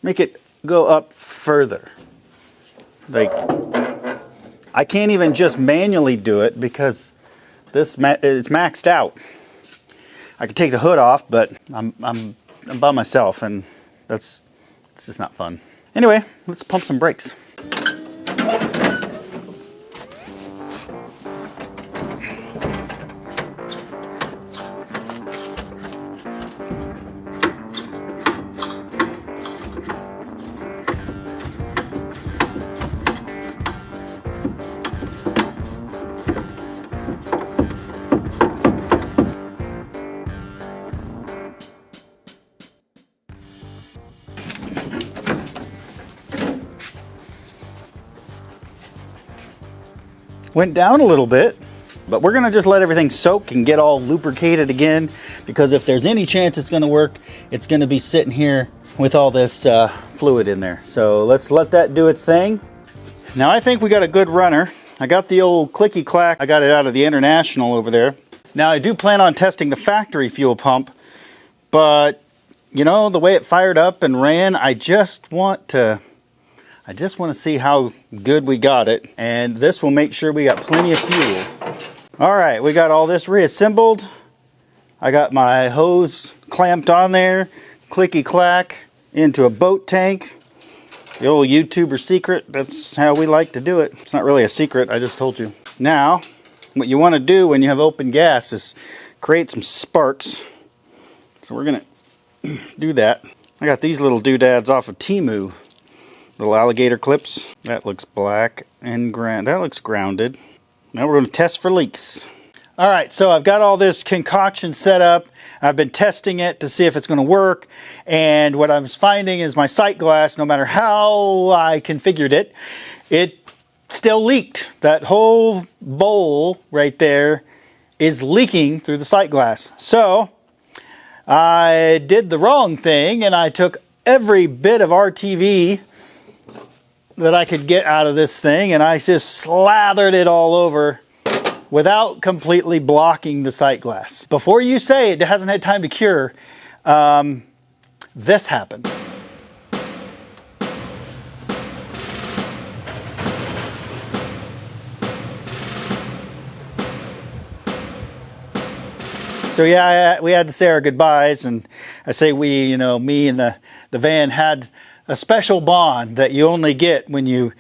[SPEAKER 1] make it go up further. Like, I can't even just manually do it because it's maxed out. I could take the hood off, but I'm by myself, and it's just not fun. Anyway, let's pump some brakes. Went down a little bit, but we're gonna just let everything soak and get all lubricated again, because if there's any chance it's gonna work, it's gonna be sitting here with all this fluid in there. So let's let that do its thing. Now I think we got a good runner. I got the old clicky clack. I got it out of the International over there. Now I do plan on testing the factory fuel pump, but you know, the way it fired up and ran, I just want to see how good we got it, and this will make sure we got plenty of fuel. All right, we got all this reassembled. I got my hose clamped on there, clicky clack into a boat tank. The old YouTuber secret, that's how we like to do it. It's not really a secret, I just told you. Now, what you want to do when you have open gas is create some sparks. So we're gonna do that. I got these little doodads off of Temu. Little alligator clips. That looks black and that looks grounded. Now we're going to test for leaks. All right, so I've got all this concoction set up. I've been testing it to see if it's going to work. And what I was finding is my sight glass, no matter how I configured it, it still leaked. That whole bowl right there is leaking through the sight glass. So I did the wrong thing, and I took every bit of RTV that I could get out of this thing, and I just slathered it all over without completely blocking the sight glass. Before you say it hasn't had time to cure, this happened. So yeah, we had to say our goodbyes, and I say we, you know, me and the van had a special bond that you only get when you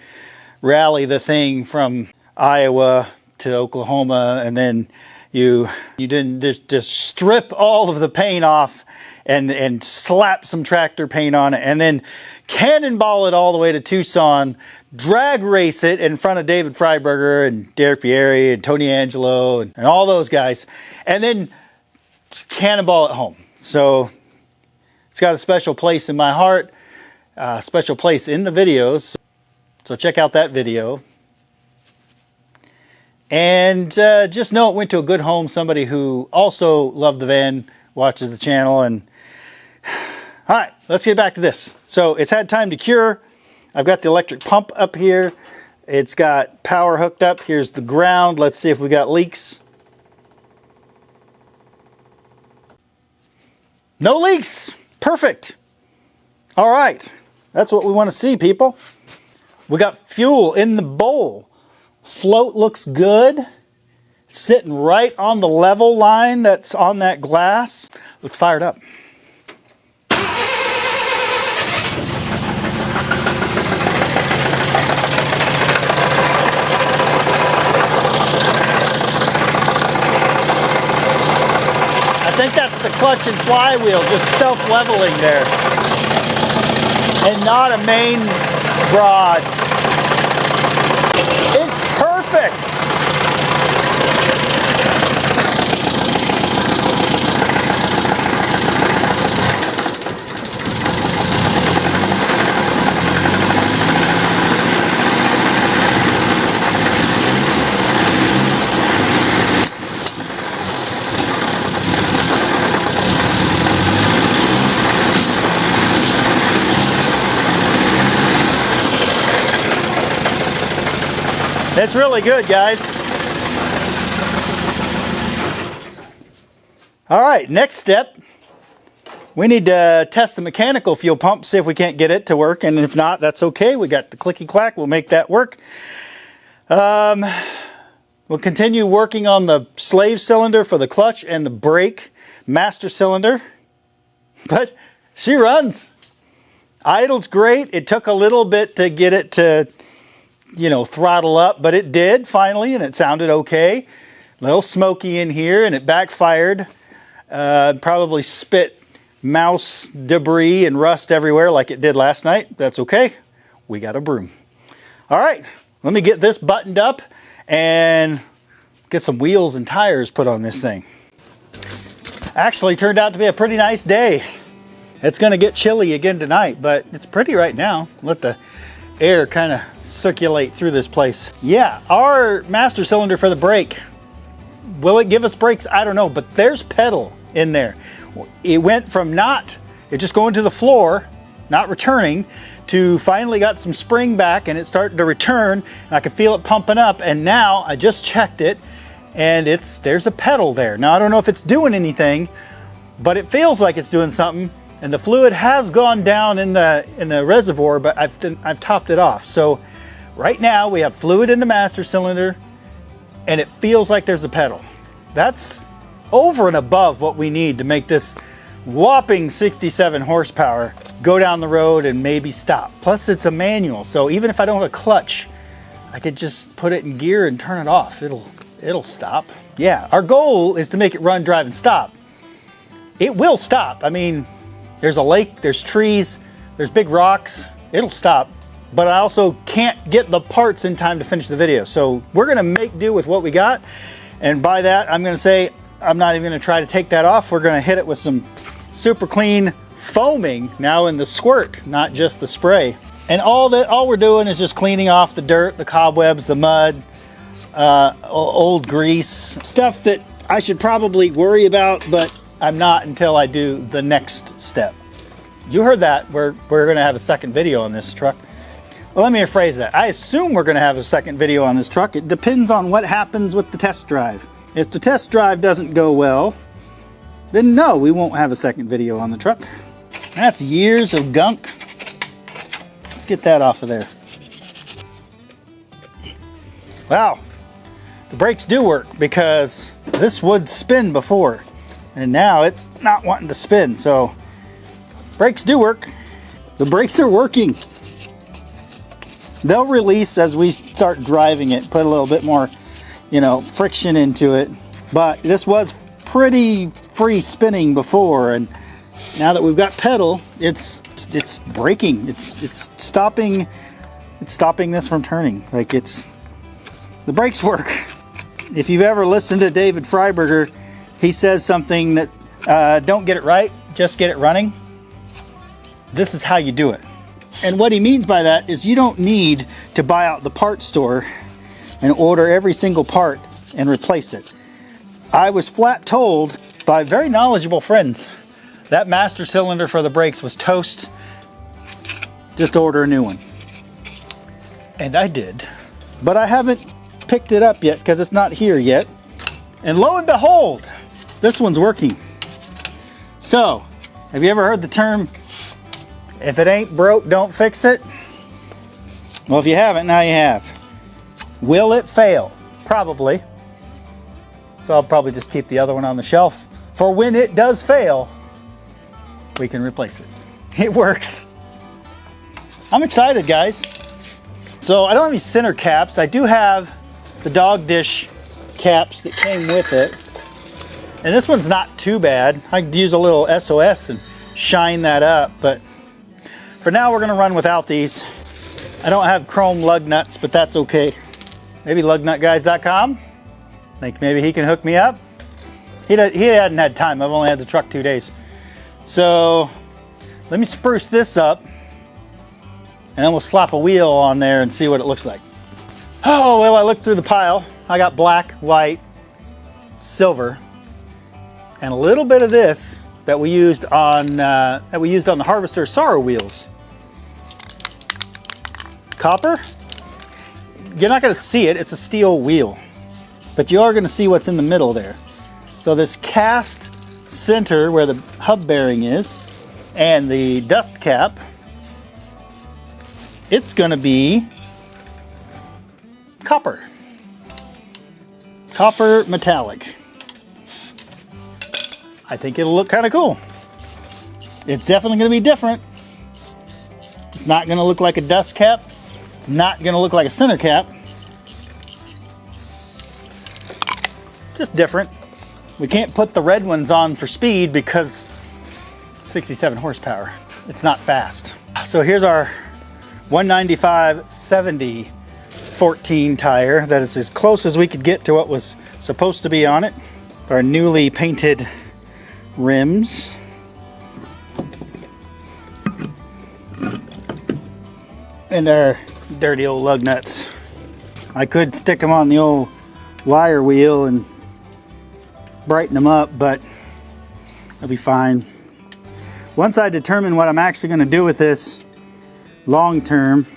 [SPEAKER 1] rally the thing from Iowa to Oklahoma, and then you didn't just strip all of the paint off and slap some tractor paint on it, and then cannonball it all the way to Tucson, drag race it in front of David Freiberger and Derek Pieri and Tony Angelo and all those guys, and then cannonball it home. So it's got a special place in my heart. Special place in the videos, so check out that video. And just know it went to a good home. Somebody who also loved the van watches the channel. And all right, let's get back to this. So it's had time to cure. I've got the electric pump up here. It's got power hooked up. Here's the ground. Let's see if we got leaks. No leaks. Perfect. All right. That's what we want to see, people. We got fuel in the bowl. Float looks good. Sitting right on the level line that's on that glass. Let's fire it up. I think that's the clutch and flywheel just self-leveling there. And not a main rod. It's perfect. It's really good, guys. All right, next step. We need to test the mechanical fuel pump, see if we can't get it to work. And if not, that's okay. We got the clicky clack. We'll make that work. We'll continue working on the slave cylinder for the clutch and the brake master cylinder. But she runs. Idle's great. It took a little bit to get it to, you know, throttle up, but it did finally, and it sounded okay. A little smoky in here, and it backfired. Probably spit mouse debris and rust everywhere like it did last night. That's okay. We got a broom. All right, let me get this buttoned up and get some wheels and tires put on this thing. Actually turned out to be a pretty nice day. It's going to get chilly again tonight, but it's pretty right now. Let the air kind of circulate through this place. Yeah, our master cylinder for the brake. Will it give us brakes? I don't know, but there's pedal in there. It went from it just going to the floor, not returning, to finally got some spring back and it's starting to return. And I can feel it pumping up, and now I just checked it and there's a pedal there. Now I don't know if it's doing anything, but it feels like it's doing something. And the fluid has gone down in the reservoir, but I've topped it off. So right now we have fluid in the master cylinder and it feels like there's a pedal. That's over and above what we need to make this whopping 67 horsepower go down the road and maybe stop. Plus it's a manual, so even if I don't have a clutch, I could just put it in gear and turn it off. It'll stop. Yeah, our goal is to make it run, drive, and stop. It will stop. I mean, there's a lake, there's trees, there's big rocks. It'll stop. But I also can't get the parts in time to finish the video. So we're gonna make do with what we got. And by that, I'm gonna say, I'm not even gonna try to take that off. We're gonna hit it with some super clean foaming now in the squirt, not just the spray. And all we're doing is just cleaning off the dirt, the cobwebs, the mud, old grease, stuff that I should probably worry about, but I'm not until I do the next step. You heard that. We're gonna have a second video on this truck. Well, let me rephrase that. I assume we're gonna have a second video on this truck. It depends on what happens with the test drive. If the test drive doesn't go well, then no, we won't have a second video on the truck. That's years of gunk. Let's get that off of there. Wow, the brakes do work, because this would spin before, and now it's not wanting to spin, so brakes do work. The brakes are working. They'll release as we start driving it, put a little bit more, you know, friction into it. But this was pretty free spinning before, and now that we've got pedal, it's braking. It's stopping this from turning. Like, the brakes work. If you've ever listened to David Freiberger, he says something that don't get it right, just get it running. This is how you do it. And what he means by that is you don't need to buy out the parts store and order every single part and replace it. I was flat told by very knowledgeable friends that master cylinder for the brakes was toast. Just order a new one. And I did. But I haven't picked it up yet because it's not here yet. And lo and behold, this one's working. So, have you ever heard the term, if it ain't broke, don't fix it? Well, if you haven't, now you have. Will it fail? Probably. So I'll probably just keep the other one on the shelf. For when it does fail, we can replace it. It works. I'm excited, guys. So I don't have any center caps. I do have the dog dish caps that came with it. And this one's not too bad. I could use a little SOS and shine that up, but for now we're gonna run without these. I don't have chrome lug nuts, but that's okay. Maybe lugnutguys.com. Think maybe he can hook me up. He hadn't had time. I've only had the truck 2 days. So let me spruce this up, and then we'll slap a wheel on there and see what it looks like. Oh, well, I looked through the pile. I got black, white, silver, and a little bit of this that we used on the Harvester Sorrow wheels. Copper.
[SPEAKER 3] you're not going to see it. It's a steel wheel, but you are going to see what's in the middle there. So this cast center where the hub bearing is and the dust cap, it's going to be copper metallic. I think it'll look kind of cool. It's definitely going to be different. It's not going to look like a dust cap. It's not going to look like a center cap. Just different. We can't put the red ones on for speed because 67 horsepower. It's not fast. So here's our 195/70 14 tire. That is as close as we could get to what was supposed to be on it. Our newly painted rims. And our dirty old lug nuts. I could stick them on the old wire wheel and brighten them up, but it'll be fine. Once I determine what I'm actually going to do with this long term,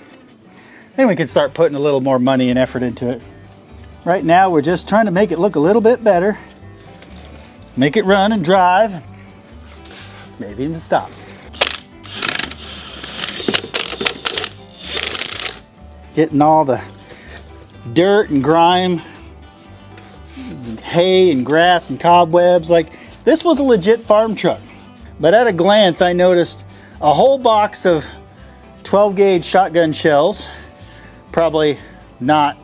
[SPEAKER 3] then we can start putting a little more money and effort into it. Right now we're just trying to make it look a little bit better, make it run and drive, maybe even stop. Getting all the dirt and grime, and hay and grass and cobwebs. Like, this was a legit farm truck. But at a glance, I noticed a whole box of 12 gauge shotgun shells. Probably not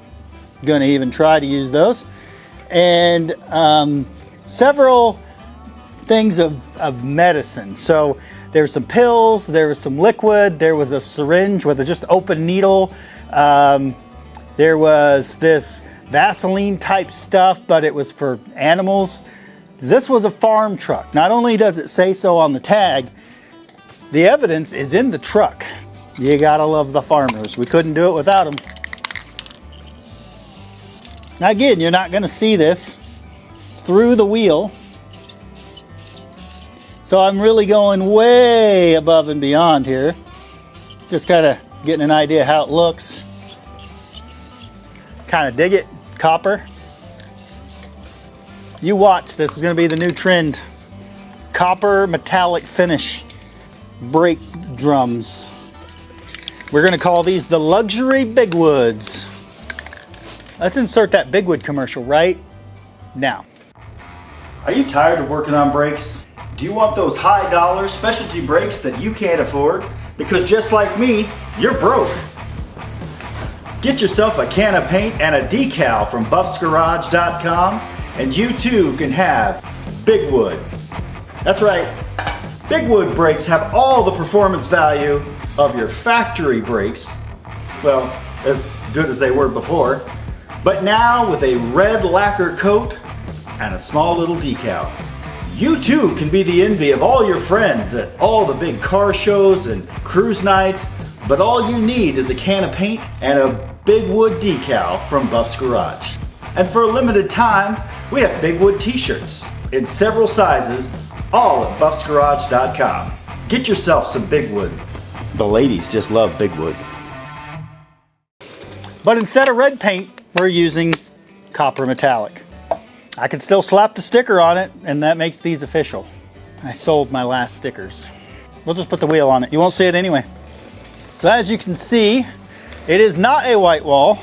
[SPEAKER 3] going to even try to use those. And several things of medicine. So there were some pills, there was some liquid, there was a syringe with a just open needle. There was this Vaseline type stuff, but it was for animals. This was a farm truck. Not only does it say so on the tag, the evidence is in the truck. You gotta love the farmers. We couldn't do it without them. Now again, you're not gonna see this through the wheel. So I'm really going way above and beyond here. Just kind of getting an idea how it looks. Kind of dig it. Copper. You watch, this is going to be the new trend. Copper metallic finish brake drums. We're going to call these the luxury Bigwoods. Let's insert that Bigwood commercial right now.
[SPEAKER 1] Are you tired of working on brakes? Do you want those high dollar specialty brakes that you can't afford? Because just like me, you're broke. Get yourself a can of paint and a decal from buffsgarage.com and you too can have Bigwood. That's right, Bigwood brakes have all the performance value of your factory brakes, well, as good as they were before, but now with a red lacquer coat and a small little decal. You too can be the envy of all your friends at all the big car shows and cruise nights, but all you need is a can of paint and a Bigwood decal from Buff's Garage. And for a limited time, we have Bigwood t-shirts in several sizes, all at buffsgarage.com. Get yourself some Bigwood. The ladies just love Bigwood.
[SPEAKER 3] But instead of red paint, we're using copper metallic. I can still slap the sticker on it, and that makes these official. I sold my last stickers. We'll just put the wheel on it. You won't see it anyway. So as you can see, it is not a white wall.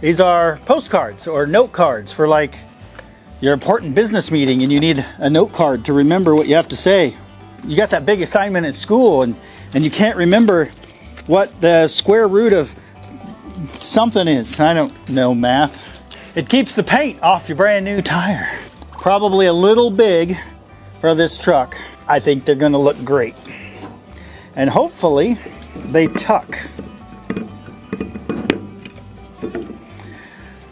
[SPEAKER 3] These are postcards or note cards for like your important business meeting and you need a note card to remember what you have to say. You got that big assignment at school and you can't remember what the square root of something is. I don't know math. It keeps the paint off your brand new tire. Probably a little big for this truck. I think they're gonna look great. And hopefully they tuck.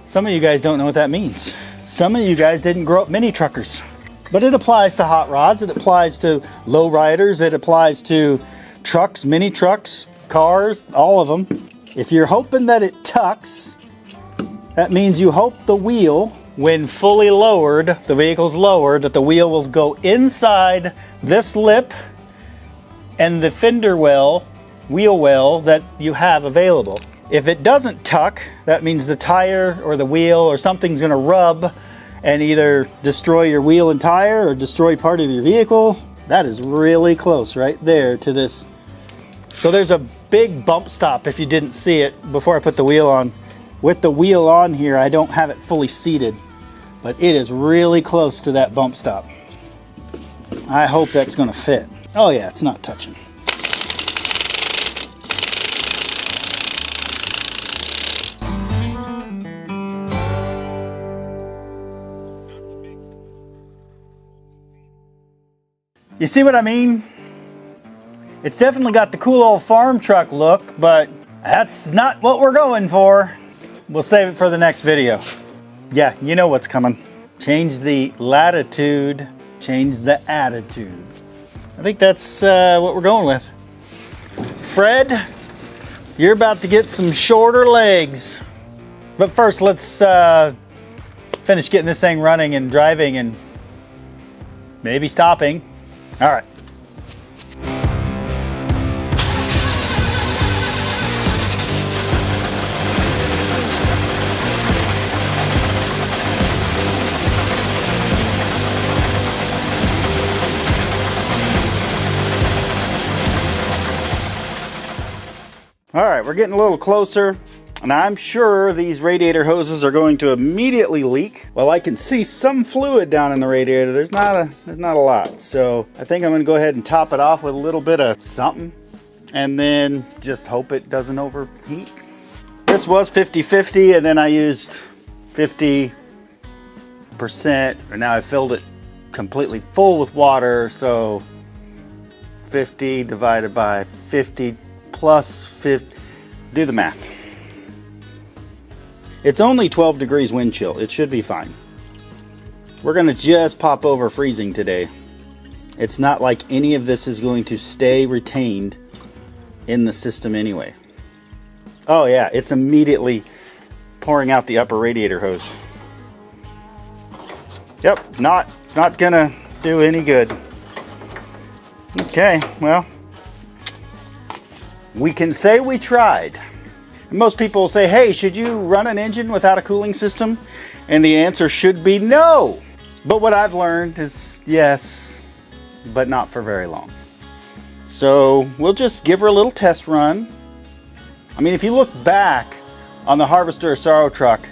[SPEAKER 3] Some of you guys don't know what that means. Some of you guys didn't grow up mini truckers. But it applies to hot rods, it applies to low riders, it applies to trucks, mini trucks, cars, all of them. If you're hoping that it tucks, that means you hope the wheel, when fully lowered, the vehicle's lowered, that the wheel will go inside this lip and the fender well, wheel well that you have available. If it doesn't tuck, that means the tire or the wheel or something's gonna rub and either destroy your wheel and tire or destroy part of your vehicle. That is really close right there to this. So there's a big bump stop if you didn't see it before I put the wheel on. With the wheel on here, I don't have it fully seated, but it is really close to that bump stop. I hope that's gonna fit. Oh yeah, it's not touching. You see what I mean? It's definitely got the cool old farm truck look, but that's not what we're going for. We'll save it for the next video. Yeah, you know what's coming. Change the latitude, change the attitude. I think that's what we're going with. Fred, you're about to get some shorter legs. But first, let's finish getting this thing running and driving and maybe stopping. All right. All right, we're getting a little closer, and I'm sure these radiator hoses are going to immediately leak. Well, I can see some fluid down in the radiator. There's not a lot. So I think I'm gonna go ahead and top it off with a little bit of something and then just hope it doesn't overheat. This was 50-50, and then I used 50%, and now I filled it completely full with water. So 50 divided by 50 plus 50, do the math. It's only 12 degrees wind chill. It should be fine. We're gonna just pop over freezing today. It's not like any of this is going to stay retained in the system anyway. Oh yeah, it's immediately pouring out the upper radiator hose. Yep, not gonna do any good. Okay, well, we can say we tried. And most people will say, hey, should you run an engine without a cooling system? And the answer should be no. But what I've learned is yes, but not for very long. So we'll just give her a little test run. I mean, if you look back on the Harvester of Sorrow truck,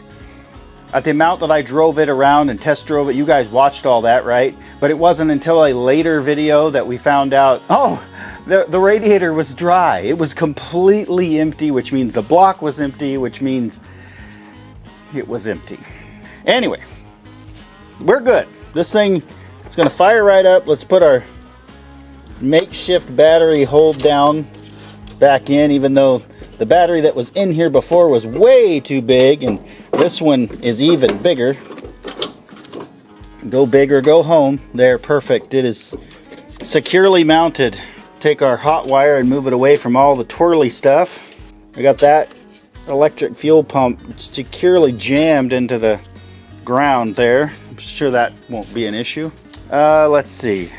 [SPEAKER 3] at the amount that I drove it around and test drove it, you guys watched all that, right? But it wasn't until a later video that we found out, oh, the radiator was dry. It was completely empty, which means the block was empty, which means it was empty. Anyway, we're good. This thing is gonna fire right up. Let's put our makeshift battery hold down back in, even though the battery that was in here before was way too big, and this one is even bigger. Go big or go home. There, perfect. It is securely mounted. Take our hot wire and move it away from all the twirly stuff. I got that electric fuel pump securely jammed into the ground there. I'm sure that won't be an issue. Let's see.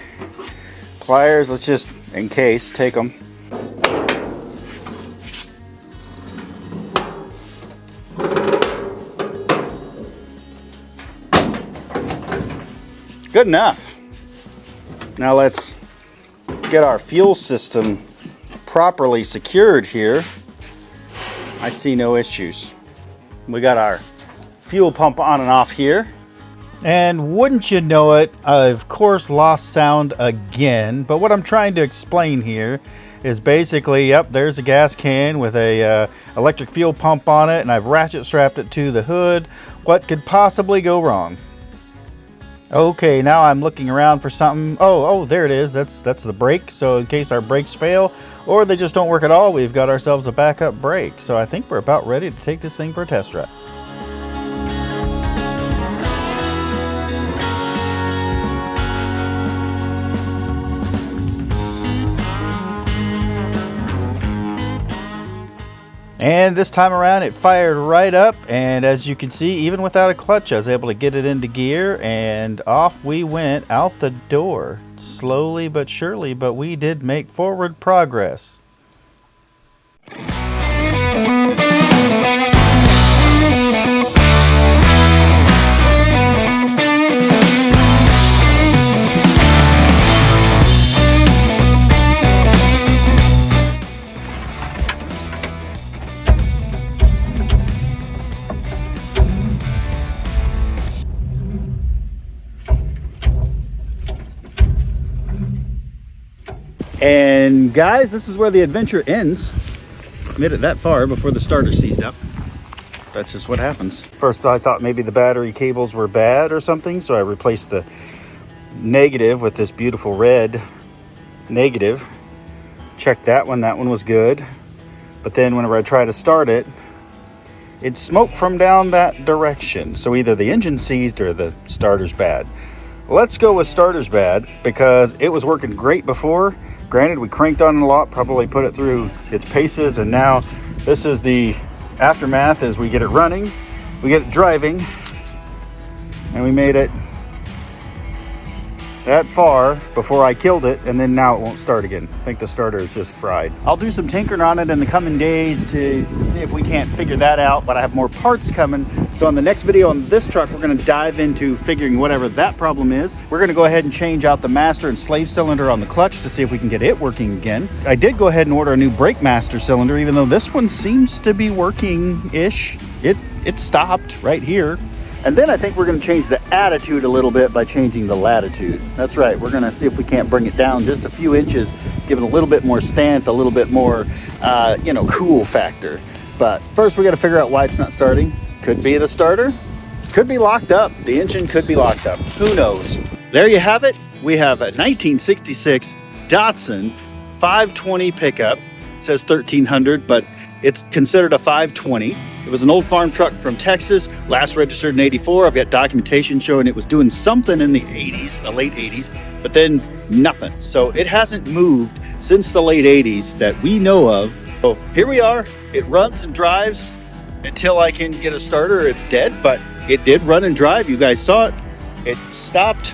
[SPEAKER 3] Pliers, let's just, in case, take them. Good enough. Now let's get our fuel system properly secured here. I see no issues. We got our fuel pump on and off here.
[SPEAKER 1] And wouldn't you know it, I of course lost sound again. But what I'm trying to explain here is basically, yep, there's a gas can with a electric fuel pump on it, and I've ratchet strapped it to the hood. What could possibly go wrong? Okay, now I'm looking around for something. Oh, there it is. That's the brake. So in case our brakes fail or they just don't work at all, we've got ourselves a backup brake. So I think we're about ready to take this thing for a test drive. And this time around it fired right up, and as you can see, even without a clutch, I was able to get it into gear, and off we went out the door. Slowly but surely, but we did make forward progress. And guys, this is where the adventure ends. Made it that far before the starter seized up. That's just what happens. First I thought maybe the battery cables were bad or something, so I replaced the negative with this beautiful red negative. Checked that one was good. But then whenever I try to start it, it's smoke from down that direction. So either the engine seized or the starter's bad. Let's go with starter's bad because it was working great before. Granted, we cranked on it a lot, probably put it through its paces, and now this is the aftermath as we get it running, we get it driving, and we made it that far before I killed it, and then now it won't start again. I think the starter is just fried. I'll do some tinkering on it in the coming days to see if we can't figure that out, but I have more parts coming. So on the next video on this truck, we're gonna dive into figuring whatever that problem is. We're gonna go ahead and change out the master and slave cylinder on the clutch to see if we can get it working again. I did go ahead and order a new brake master cylinder, even though this one seems to be working-ish. It stopped right here. And then I think we're going to change the attitude a little bit by changing the latitude. That's right, we're going to see if we can't bring it down just a few inches, give it a little bit more stance, a little bit more, cool factor. But first we got to figure out why it's not starting. Could be the starter, could be locked up. The engine could be locked up, who knows. There you have it. We have a 1966 Datsun 520 pickup. It says 1300, but it's considered a 520. It was an old farm truck from Texas, last registered in '84. I've got documentation showing it was doing something in the 80s, the late 80s, but then nothing. So it hasn't moved since the late 80s that we know of. So here we are. It runs and drives until I can get a starter. It's dead, but it did run and drive. You guys saw it. It stopped.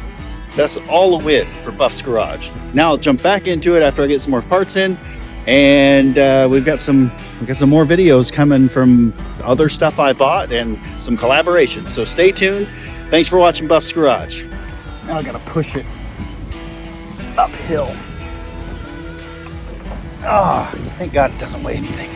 [SPEAKER 1] That's all a win for Buff's Garage. Now I'll jump back into it after I get some more parts in. And we've got some more videos coming from other stuff I bought and some collaborations. So stay tuned. Thanks for watching Buff's Garage. Now I gotta push it uphill. Oh, thank God it doesn't weigh anything.